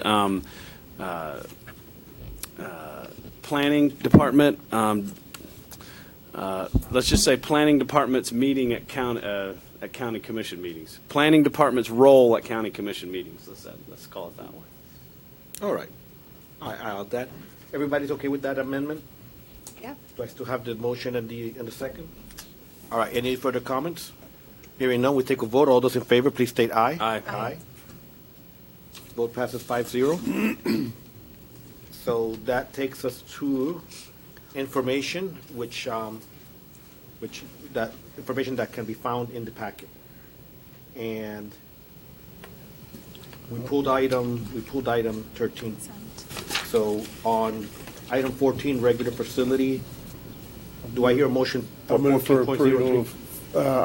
planning department, let's just say planning department's meeting at county commission meetings. Planning department's role at county commission meetings, let's call it that way. All right. I'll that. Everybody's okay with that amendment? Yeah. Do I still have the motion and the second? All right, any further comments? Hearing none, we take a vote. All those in favor, please state aye. Aye. Aye. Vote passes 5-0. So that takes us to information, which that information that can be found in the packet. And we pulled item 13. So on item 14, regular facility, do I hear a motion for I move for 14.03? approval of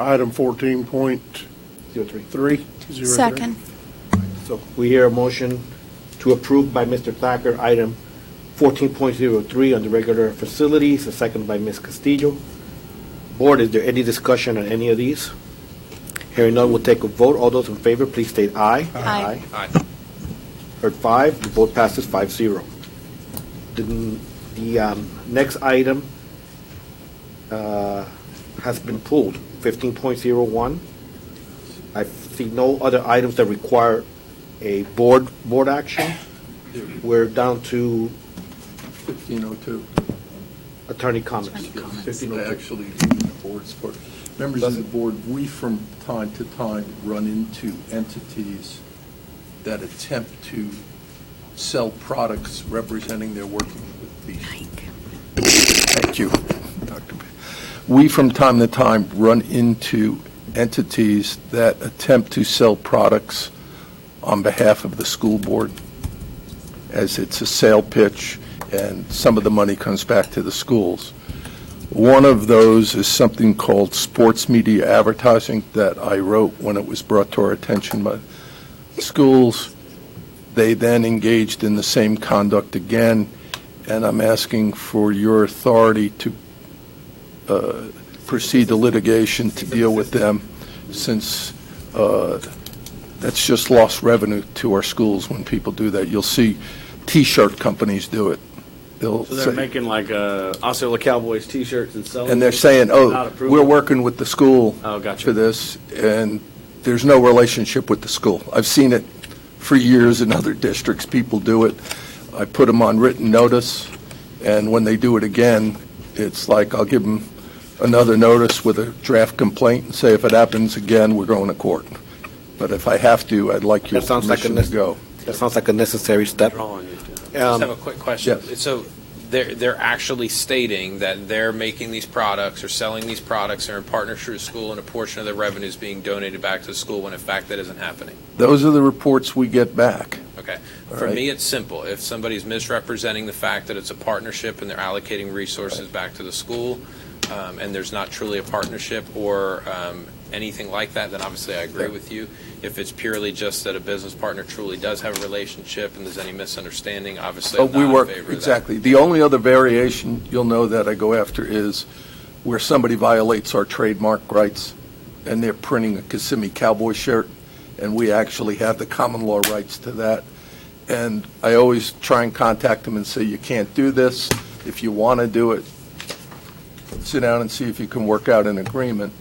item 14.03. Second. So we hear a motion to approve by Mr. Thacker, item 14.03 on the regular facilities, a second by Ms. Castillo. Board, is there any discussion on any of these? Hearing none, we'll take a vote. All those in favor, please state aye. Aye. Aye. Heard 5, the vote passes 5-0. The next item has been pulled, 15.01. I see no other items that require a board action. We're down to 1502. attorney comments. 1502. Actually, the board's part. Members of the board, we from time to time run into entities that attempt to sell products representing their working with these. Thank you, Dr. B. We from time to time run into entities that attempt to sell products on behalf of the school board, as it's a sale pitch and some of the money comes back to the schools. One of those is something called sports media advertising that I wrote when it was brought to our attention by schools. They then engaged in the same conduct again, and I'm asking for your authority to proceed to litigation to deal with them, since that's just lost revenue to our schools when people do that. You'll see T-shirt companies do it. So they're making like Osceola Cowboys T-shirts and selling. And they're saying, "Oh, we're working with the school for this," and there's no relationship with the school. I've seen it for years in other districts. People do it. I put them on written notice, and when they do it again, it's like I'll give them another notice with a draft complaint and say, if it happens again, we're going to court. But if I have to, I'd like your permission to go. That sounds like a necessary step. I just have a quick question. Yes. So they're actually stating that they're making these products or selling these products, they're in partnership with the school, and a portion of the revenue is being donated back to the school, when in fact that isn't happening. Those are the reports we get back. Okay. All For right. me, it's simple. If somebody's misrepresenting the fact that it's a partnership and they're allocating resources back to the school, and there's not truly a partnership or anything like that, then obviously I agree with you. If it's purely just that a business partner truly does have a relationship and there's any misunderstanding, obviously I'm We not work, in favor of that. exactly. The only other variation you'll know that I go after is where somebody violates our trademark rights and they're printing a Kissimmee Cowboy shirt, and we actually have the common law rights to that. And I always try and contact them and say, you can't do this. If you want to do it, sit down and see if you can work out an agreement.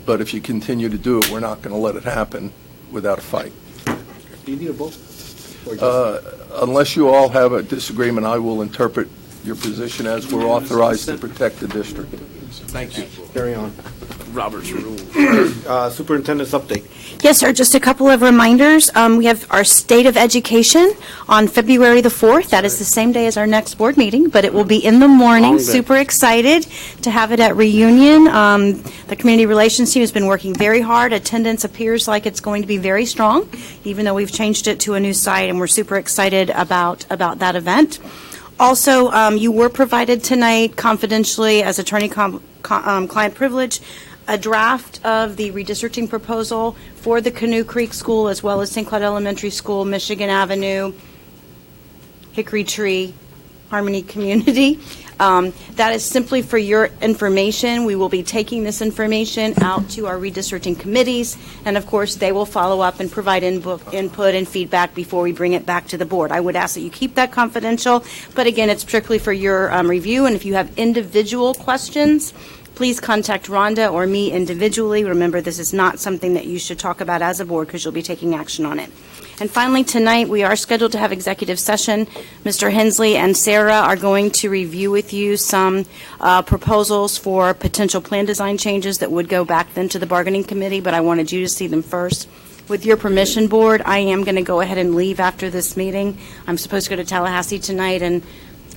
But if you continue to do it, we're not going to let it happen without a fight. Do you need a vote? Or just- Unless you all have a disagreement, I will interpret your position as we're authorized to protect the district. Thank you. Carry on. Robert's rules. Superintendent's update. Yes, sir. Just a couple of reminders. We have our State of Education on February the 4th. That is the same day as our next board meeting, but it will be in the morning. Long day. Super excited to have it at Reunion. The Community Relations team has been working very hard. Attendance appears like it's going to be very strong, even though we've changed it to a new site, and we're super excited about that event. Also, you were provided tonight confidentially as attorney-client privilege a draft of the redistricting proposal for the Canoe Creek School as well as St. Cloud Elementary School, Michigan Avenue, Hickory Tree, Harmony Community. That is simply for your information. We will be taking this information out to our redistricting committees, and of course, they will follow up and provide input and feedback before we bring it back to the board. I would ask that you keep that confidential, but again, it's strictly for your review, and if you have individual questions, please contact Rhonda or me individually. Remember, this is not something that you should talk about as a board because you'll be taking action on it. And finally, tonight, we are scheduled to have executive session. Mr. Hensley and Sarah are going to review with you some proposals for potential plan design changes that would go back then to the bargaining committee, but I wanted you to see them first. With your permission, board, I am going to go ahead and leave after this meeting. I'm supposed to go to Tallahassee tonight, and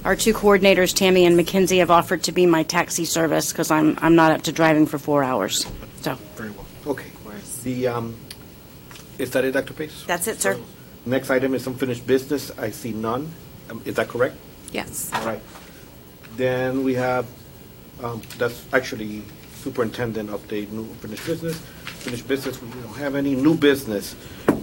our two coordinators, Tammy and Mackenzie, have offered to be my taxi service because I'm not up to driving for 4 hours. So. Very well. Okay. Is that it, Dr. Pace? That's it, sir. Next item is unfinished business. I see none. Is that correct? Yes. All right. Then we have, that's actually superintendent update, new finished business. Finished business, we don't have any new business.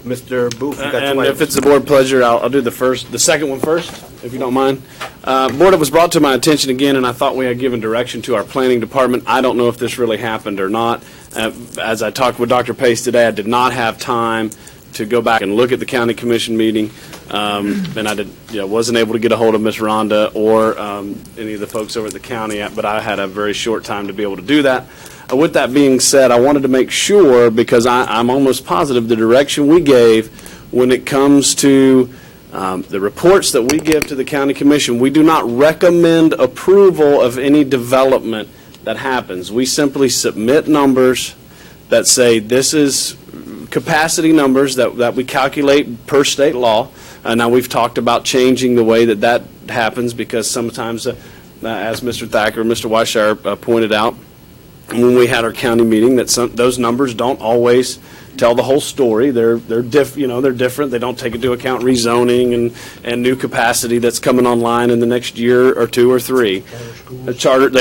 Mr. Booth, you got And two if items. it's the board pleasure, I'll do the second one first, if you don't mind. Board, it was brought to my attention again, and I thought we had given direction to our planning department. I don't know if this really happened or not. As I talked with Dr. Pace today, I did not have time to go back and look at the county commission meeting, and I wasn't able to get a hold of Ms. Rhonda or any of the folks over at the county, but I had a very short time to be able to do that. With that being said, I wanted to make sure, because I'm almost positive the direction we gave when it comes to the reports that we give to the county commission, we do not recommend approval of any development that happens. We simply submit numbers that say this is capacity numbers that we calculate per state law. Now, we've talked about changing the way that happens because sometimes, as Mr. Thacker and Mr. Weisshire pointed out, when we had our county meeting, that those numbers don't always tell the whole story. They're different. They don't take into account rezoning and new capacity that's coming online in the next year or two or three. They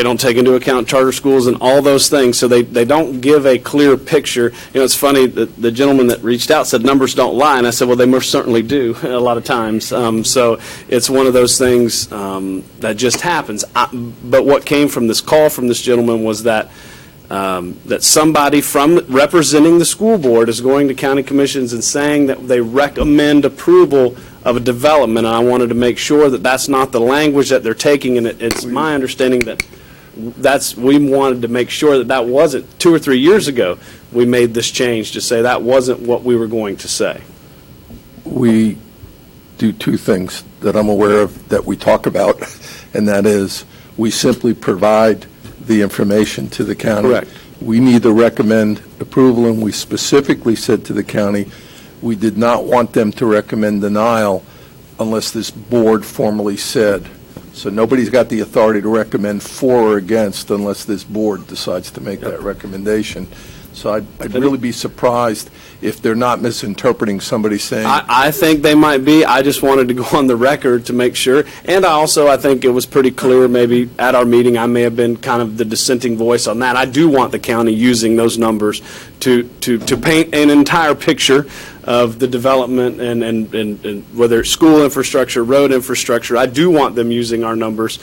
don't take into account charter schools and all those things. So they don't give a clear picture. It's funny that the gentleman that reached out said numbers don't lie, and I said, well, they most certainly do a lot of times. So it's one of those things that just happens. But what came from this call from this gentleman was that somebody from representing the school board is going to county commissions and saying that they recommend approval of a development, and I wanted to make sure that that's not the language that they're taking, and it's my understanding that we wanted to make sure that wasn't 2 or 3 years ago we made this change to say that wasn't what we were going to say. We do two things that I'm aware of that we talk about, and that is we simply provide the information to the county. Correct. We need to recommend approval, and we specifically said to the county we did not want them to recommend denial unless this board formally said. So nobody's got the authority to recommend for or against unless this board decides to make that recommendation. So I'd really be surprised if they're not misinterpreting somebody saying. I think they might be. I just wanted to go on the record to make sure. And I think it was pretty clear maybe at our meeting I may have been kind of the dissenting voice on that. I do want the county using those numbers to paint an entire picture of the development and whether it's school infrastructure, road infrastructure. I do want them using our numbers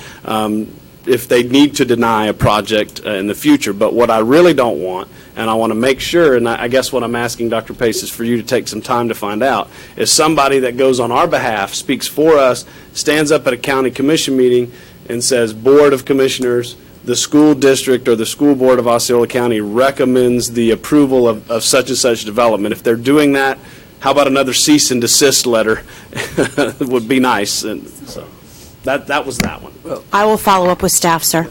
if they need to deny a project in the future. But what I really don't want, and I want to make sure, and I guess what I'm asking Dr. Pace is for you to take some time to find out, is somebody that goes on our behalf, speaks for us, stands up at a county commission meeting and says, Board of Commissioners, the school district or the school board of Osceola County recommends the approval of such and such development. If they're doing that, how about another cease and desist letter? Would be nice. And so that was that one. I will follow up with staff, sir.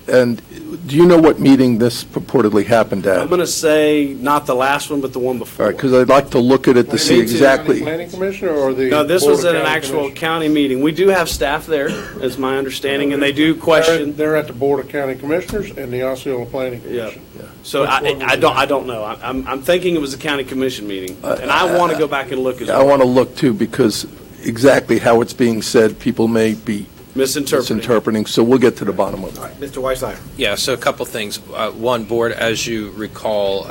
And do you know what meeting this purportedly happened at? I'm going to say not the last one, but the one before. All right, because I'd like to look at it to see exactly. Planning Commissioner or the? No, this Board was of at an County actual Commissioners? county meeting. We do have staff there, is my understanding, and they do question. They're at the Board of County Commissioners and the Osceola Planning Yeah. Commission. So I don't know. I'm thinking it was a county commission meeting, and I want to go back and look as well. I want to look too, because exactly how it's being said, people may be misinterpreting. So we'll get to the bottom of it. Mr. Weisshire. Yeah, so a couple things. One, Board, as you recall,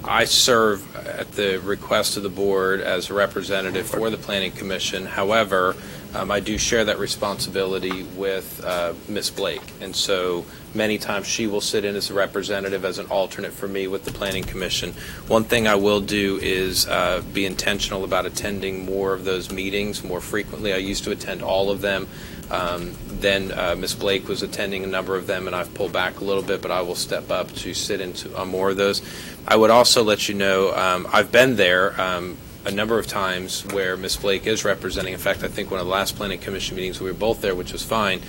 I serve at the request of the Board as a representative for the Planning Commission. However, I do share that responsibility with Ms. Blake, and so many times she will sit in as a representative, as an alternate for me with the Planning Commission. One thing I will do is be intentional about attending more of those meetings more frequently. I used to attend all of them. Then Ms. Blake was attending a number of them, and I've pulled back a little bit, but I will step up to sit into more of those. I would also let you know I've been there a number of times where Ms. Blake is representing. In fact, I think one of the last Planning Commission meetings we were both there, which was fine.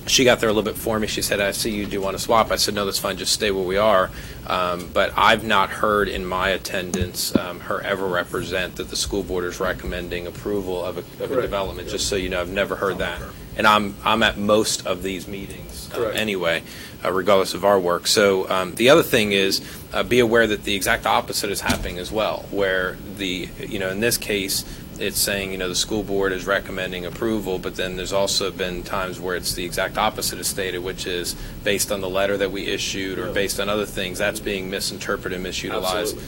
She got there a little bit for me. She said, I see you do want to swap. I said, no, that's fine. Just stay where we are. But I've not heard in my attendance her ever represent that the school board is recommending approval of a development. Just so you know, I've never heard that. And I'm at most of these meetings anyway, regardless of our work. So the other thing is be aware that the exact opposite is happening as well, where in this case, it's saying, the school board is recommending approval, but then there's also been times where it's the exact opposite is stated, which is based on the letter that we issued or based on other things. That's being misinterpreted and misutilized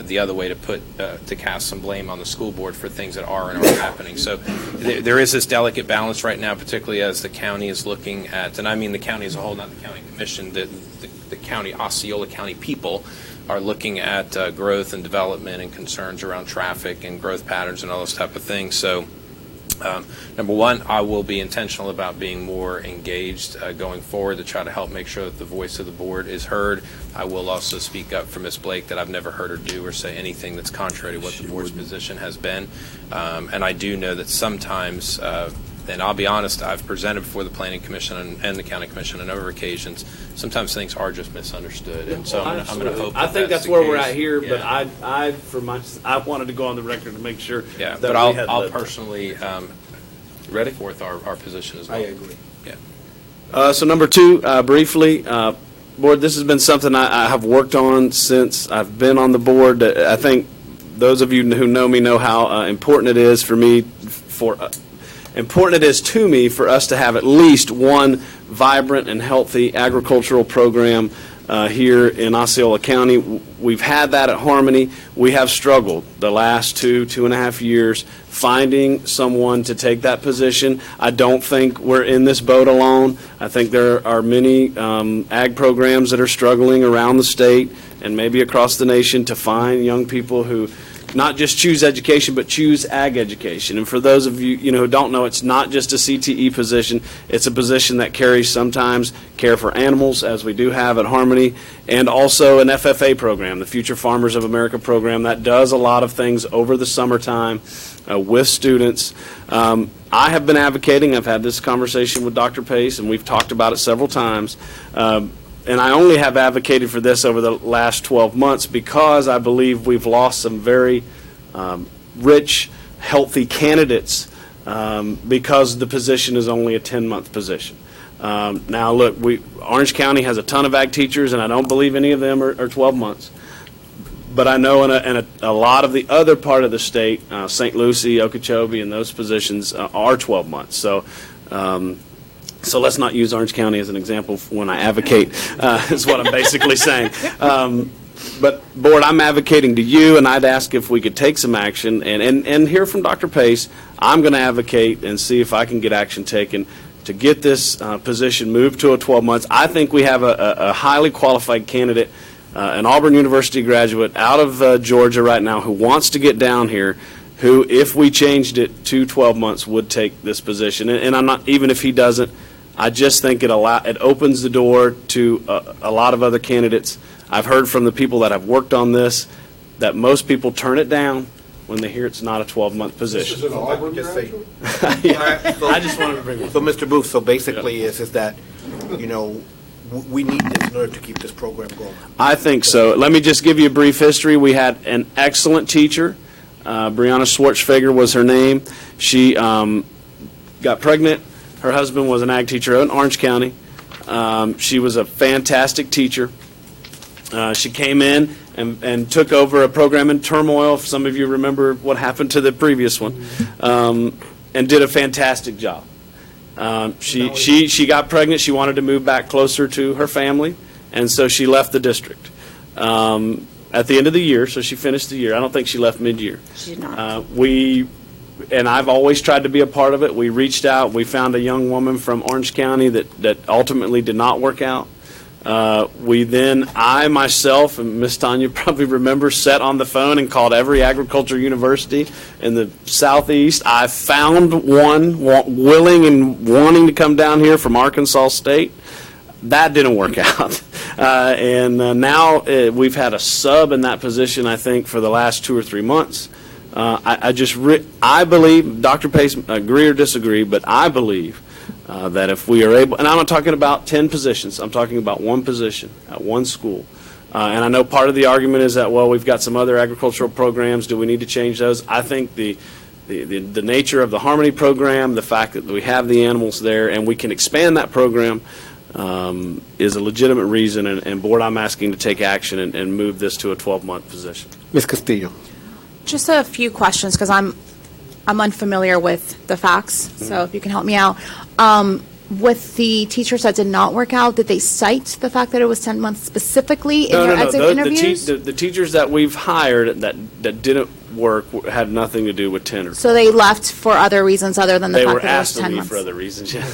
the other way to cast some blame on the school board for things that are and aren't happening. So there is this delicate balance right now, particularly as the county is looking at, and I mean the county as a whole, not the county commission, the county, Osceola County people are looking at growth and development and concerns around traffic and growth patterns and all those type of things. So number one, I will be intentional about being more engaged going forward to try to help make sure that the voice of the board is heard. I will also speak up for Ms. Blake that I've never heard her do or say anything that's contrary to what the board's position has been. And I do know that sometimes, and I'll be honest, I've presented before the Planning Commission and the County Commission on a number of occasions. Sometimes things are just misunderstood, and so I'm going to hope. I think that's where we're at here, but I wanted to go on the record to make sure. Yeah, that but we I'll personally ready forth our position as well. I agree. Yeah. So number two, briefly, board, this has been something I have worked on since I've been on the board. I think those of you who know me know how important it is for me for us to have at least one vibrant and healthy agricultural program here in Osceola County. We've had that at Harmony. We have struggled the last 2.5 years finding someone to take that position. I don't think we're in this boat alone. I think there are many ag programs that are struggling around the state and maybe across the nation to find young people who not just choose education, but choose ag education. And for those of you, who don't know, it's not just a CTE position. It's a position that carries sometimes care for animals, as we do have at Harmony, and also an FFA program, the Future Farmers of America program, that does a lot of things over the summertime with students. I have been advocating. I've had this conversation with Dr. Pace, and we've talked about it several times. And I only have advocated for this over the last 12 months because I believe we've lost some very rich, healthy candidates because the position is only a 10-month position. Now, look, Orange County has a ton of ag teachers, and I don't believe any of them are 12 months. But I know in a lot of the other part of the state, St. Lucie, Okeechobee, and those positions are 12 months. So let's not use Orange County as an example when I advocate, is what I'm basically saying. But, Board, I'm advocating to you, and I'd ask if we could take some action and hear from Dr. Pace. I'm going to advocate and see if I can get action taken to get this position moved to a 12 months. I think we have a highly qualified candidate, an Auburn University graduate out of Georgia right now who wants to get down here, who, if we changed it to 12 months, would take this position. And I'm not, even if he doesn't, I just think it opens the door to a lot of other candidates. I've heard from the people that have worked on this that most people turn it down when they hear it's not a 12-month position. This is an Auburn graduate? I just wanted to bring it. So, Mr. Booth, so basically is that, we need this in order to keep this program going. I think so. Let me just give you a brief history. We had an excellent teacher. Brianna Schwartzfeger was her name. She got pregnant. Her husband was an ag teacher in Orange County. She was a fantastic teacher. She came in and took over a program in turmoil. Some of you remember what happened to the previous one, and did a fantastic job. She got pregnant. She wanted to move back closer to her family, and so she left the district at the end of the year. So she finished the year. I don't think she left mid-year. She did not. and I've always tried to be a part of it. We reached out. We found a young woman from Orange County that ultimately did not work out. I myself, and Miss Tanya probably remember, sat on the phone and called every agriculture university in the southeast. I found one willing and wanting to come down here from Arkansas State. That didn't work out. Now we've had a sub in that position, I think, for the last 2 or 3 months. I believe, Dr. Pace, agree or disagree, but I believe that if we are able, and I'm not talking about 10 positions, I'm talking about one position at one school. And I know part of the argument is that, well, we've got some other agricultural programs. Do we need to change those? I think the nature of the Harmony program, the fact that we have the animals there and we can expand that program is a legitimate reason. And Board, I'm asking to take action and move this to a 12-month position. Ms. Castillo. Just a few questions, because I'm unfamiliar with the facts, so if you can help me out. With the teachers that did not work out, did they cite the fact that it was 10 months specifically in their exit interviews? The teachers that we've hired that didn't work had nothing to do with tenure. So they left for other reasons other than the fact that it was 10 months? They were asked to leave for other reasons, yeah.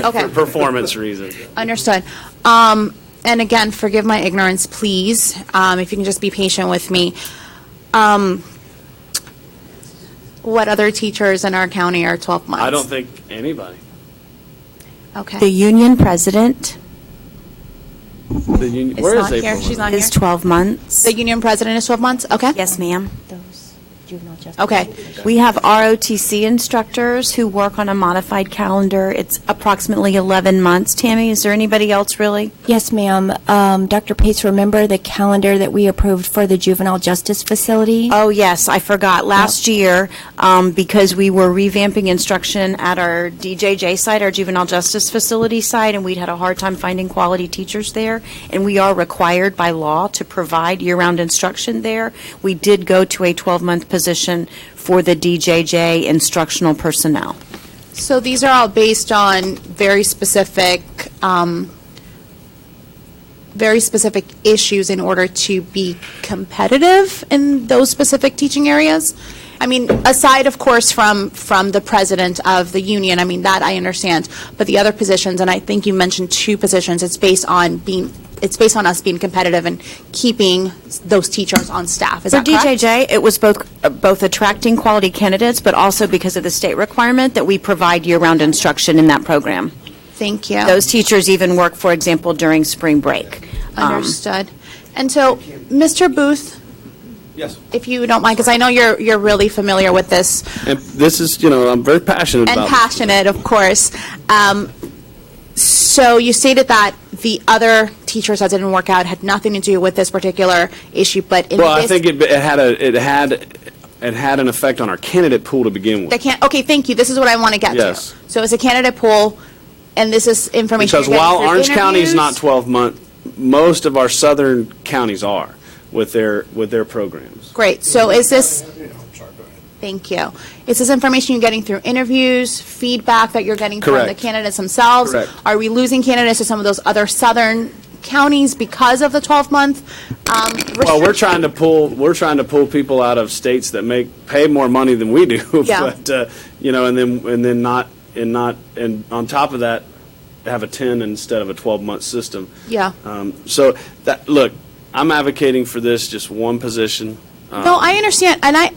Okay. For performance reasons. Understood. And again, forgive my ignorance, please, if you can just be patient with me. What other teachers in our county are 12 months? I don't think anybody. Okay. The union president The union, It's where not is here. April? She's not is here. 12 months. The union president is 12 months? Okay. Yes, ma'am. Okay. We have ROTC instructors who work on a modified calendar. It's approximately 11 months. Tammy, is there anybody else really? Yes, ma'am. Dr. Pace, remember the calendar that we approved for the juvenile justice facility? Oh, yes, I forgot. Last year, because we were revamping instruction at our DJJ site, our juvenile justice facility site, and we'd had a hard time finding quality teachers there, and we are required by law to provide year-round instruction there. We did go to a 12-month position for the DJJ instructional personnel. So these are all based on very specific issues in order to be competitive in those specific teaching areas? I mean, aside, of course, from the president of the union, I mean, that I understand, but the other positions, and I think you mentioned two positions, it's based on us being competitive and keeping those teachers on staff. Is For that correct? DJJ, it was both attracting quality candidates, but also because of the state requirement that we provide year-round instruction in that program. Thank you. Those teachers even work, for example, during spring break. Understood. And so, Mr. Booth, Yes. if you don't mind, because I know you're really familiar with this And this is, I'm very passionate and about passionate, of course. So you stated that the other teachers that didn't work out had nothing to do with this particular issue, but in Well, I this, think it had an effect on our candidate pool to begin with. they can't. Okay, thank you. This is what I want to get Yes. to. So it's a candidate pool, and this is information. Because you're getting while through Orange County is interviews. not 12-month, most of our southern counties are with their programs. Great. So is this? Thank you. Is this information you're getting through interviews, feedback that you're getting from the Correct. candidates themselves? Correct. Are we losing candidates to some of those other southern counties because of the 12-month? Well, we're trying to pull people out of states that pay more money than we do, Yeah. but and on top of that, have a 10 instead of a 12-month system. Yeah. So look, I'm advocating for this just one position. No, I understand, and I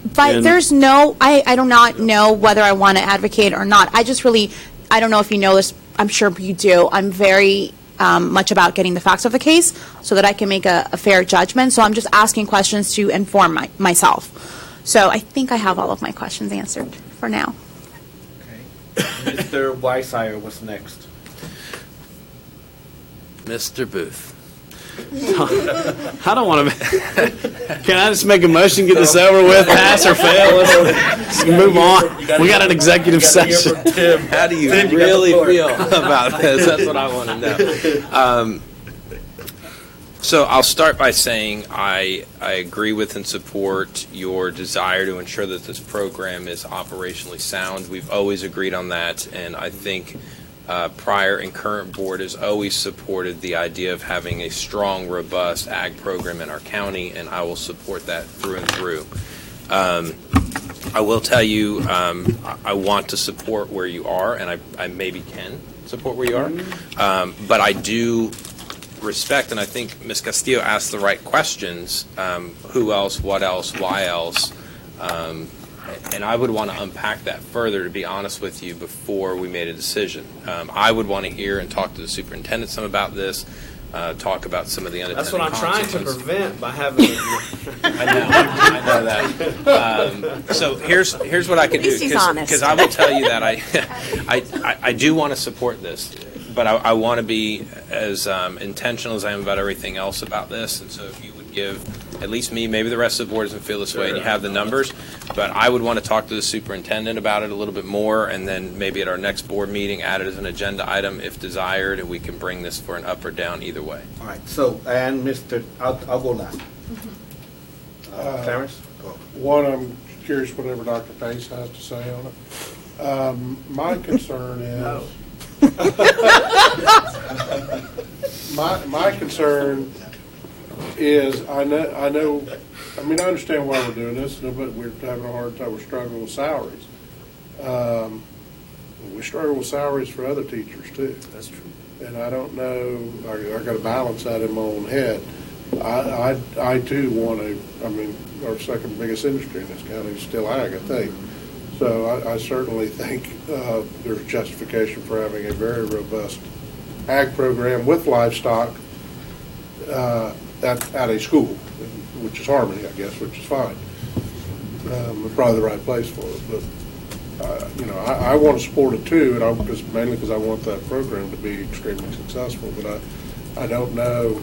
do not know whether I want to advocate or not. I don't know if you know this, I'm sure you do. I'm very much about getting the facts of the case so that I can make a fair judgment, so I'm just asking questions to inform myself. So I think I have all of my questions answered for now. Mr. Weisire, what's next? Mr. Booth. I don't want to. Can I just make a motion, get this over with, pass or fail? Let's move on. We got an executive session. How do you really feel about this? That's what I want to know. So I'll start by saying I agree with and support your desire to ensure that this program is operationally sound. We've always agreed on that, and I think prior and current board has always supported the idea of having a strong, robust ag program in our county, and I will support that through and through. I will tell you, I want to support where you are, and I maybe can support where you are. But I do respect, and I think Ms. Castillo asked the right questions. Who else, what else, why else? And I would want to unpack that further, to be honest with you, before we made a decision. I would want to hear and talk to the superintendent some about this, talk about some of the unintended That's what I'm trying to consequences. prevent by having. I know that. So here's what I can do. At least he's honest. Because I will tell you that I do want to support this, but I want to be as intentional as I am about everything else about this. And so if you would give at least me, maybe the rest of the board doesn't feel this way, and you have the numbers, but I would want to talk to the superintendent about it a little bit more, and then maybe at our next board meeting, add it as an agenda item if desired, and we can bring this for an up or down either way. All right, so, and I'll go last. Clarence? Go. One, I'm curious whatever Dr. Pace has to say on it. My concern is, my concern is, I understand why we're doing this, but we're having a hard time, we're struggling with salaries. We struggle with salaries for other teachers too. That's true. And I don't know, I got to balance that in my own head. I too want to, our second biggest industry in this county is still ag, I think. So I certainly think there's justification for having a very robust ag program with livestock at a school, which is Harmony, I guess, which is fine. Probably the right place for it. But I want to support it too, and mainly because I want that program to be extremely successful. But I don't know.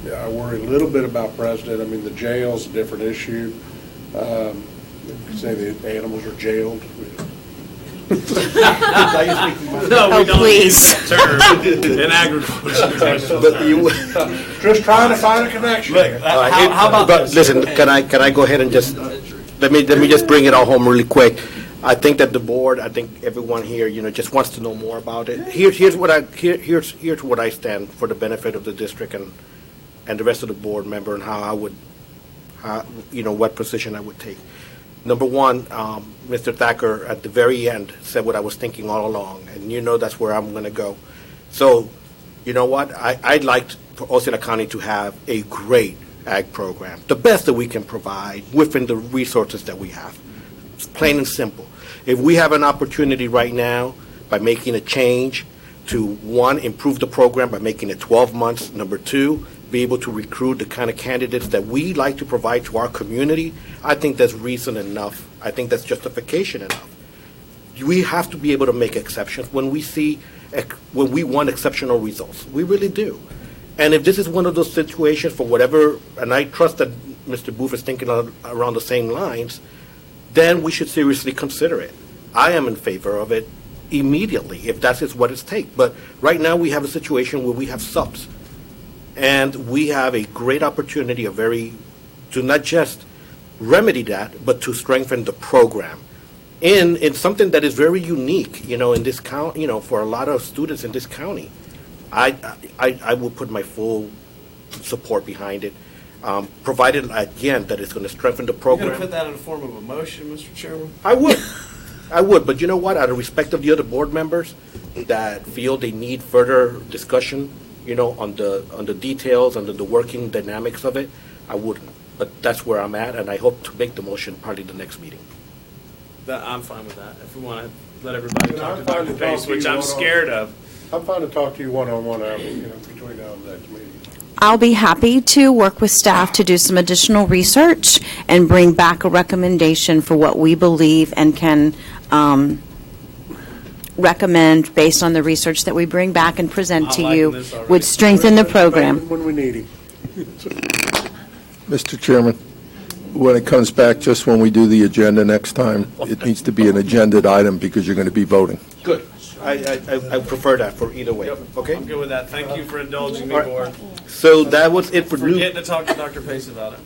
I worry a little bit about President. The jail's a different issue. You could say the animals are jailed. No, we don't please. use that term in agriculture. Just trying to find a connection. Look, how about But this? listen, can I go ahead and just let me just bring it all home really quick. I think that the board, I think everyone here, just wants to know more about it. Here's what I stand for the benefit of the district and the rest of the board member, and how I would, what position I would take. Number one, Mr. Thacker at the very end said what I was thinking all along, and that's where I'm going to go. So, you know what? I'd like for Osceola County to have a great ag program, the best that we can provide within the resources that we have. It's plain and simple. If we have an opportunity right now by making a change to, one, improve the program by making it 12 months, number two, be able to recruit the kind of candidates that we like to provide to our community, I think that's reason enough. I think that's justification enough. We have to be able to make exceptions when we want exceptional results. We really do. And if this is one of those situations for whatever, and I trust that Mr. Booth is thinking around the same lines, then we should seriously consider it. I am in favor of it immediately, if that is what it takes. But right now we have a situation where we have subs. And we have a great opportunity, to not just remedy that, but to strengthen the program in something that is very unique, in this county, for a lot of students in this county. I will put my full support behind it, provided, again, that it's going to strengthen the You're program. going to put that in the form of a motion, Mr. Chairman? I would, but you know what? Out of respect of the other board members that feel they need further discussion, on the details, under the working dynamics of it, I wouldn't. But that's where I'm at, and I hope to make the motion probably the next meeting. I'm fine with that. If we want to let everybody talk to I'm fine Dr. to Pace, talk to which you I'm one-on- scared of. I'm fine to talk to you one-on-one, between now and the next meeting. I'll be happy to work with staff to do some additional research and bring back a recommendation for what we believe and can recommend based on the research that we bring back and present to you would strengthen the program. When we need him. Mr. Chairman, when it comes back, just when we do the agenda next time, it needs to be an agended item because you're going to be voting. Good. I prefer that for either way. Okay? I'm good with that. Thank you for indulging me, All right. Board. So that was it for new. Forgetting to talk to Dr. Pace about it.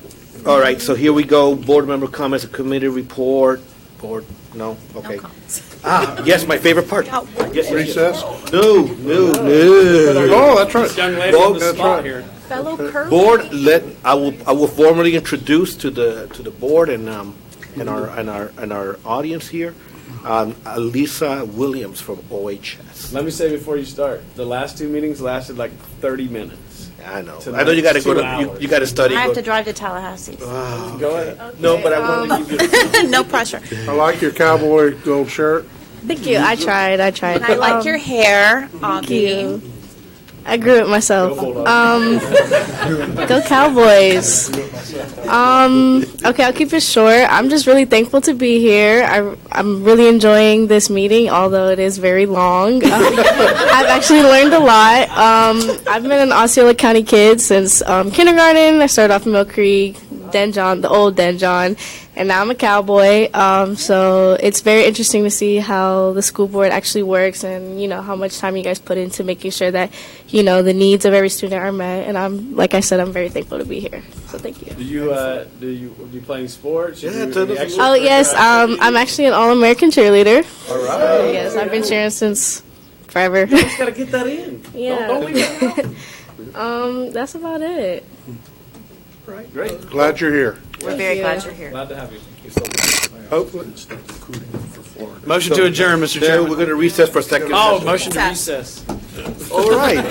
All right, so here we go. Board member comments, a committee report. Board, no? Okay. Yes, my favorite part. Yes, Recess? No. Oh, that's right. This young lady on the That's spot right. here. Fellow Curly. Board, I will formally introduce to the board and and our audience here. Lisa Williams from OHS. Let me say before you start, the last two meetings lasted like 30 minutes. I know. Tonight, I know you got to go 2 to hours. you got to study. I have to drive to Tallahassee. Go ahead. No, but I wanted to give you. No pressure. I like your cowboy gold shirt. Thank you. I tried. And I like your hair, Thank you. I grew it myself. Go Cowboys. Okay, I'll keep it short. I'm just really thankful to be here. I'm really enjoying this meeting, although it is very long. I've actually learned a lot. I've been an Osceola County kid since kindergarten. I started off in Mill Creek, Denjon, the old Denjon, and now I'm a Cowboy. So it's very interesting to see how the school board actually works, and how much time you guys put into making sure that the needs of every student are met. And like I said, I'm very thankful to be here. So thank you. Do you play any sports? Yeah, Oh yes, I'm actually an All-American cheerleader. All right. Yes, I've been cheering since forever. You just gotta get that in. Yeah. Don't leave it out. That's about it. Right. Great. Glad you're here. We're very glad you're here. Glad to have you. Motion to adjourn, Mr. Then Chairman. we're going to recess for a second. Oh, session. motion to recess. All right.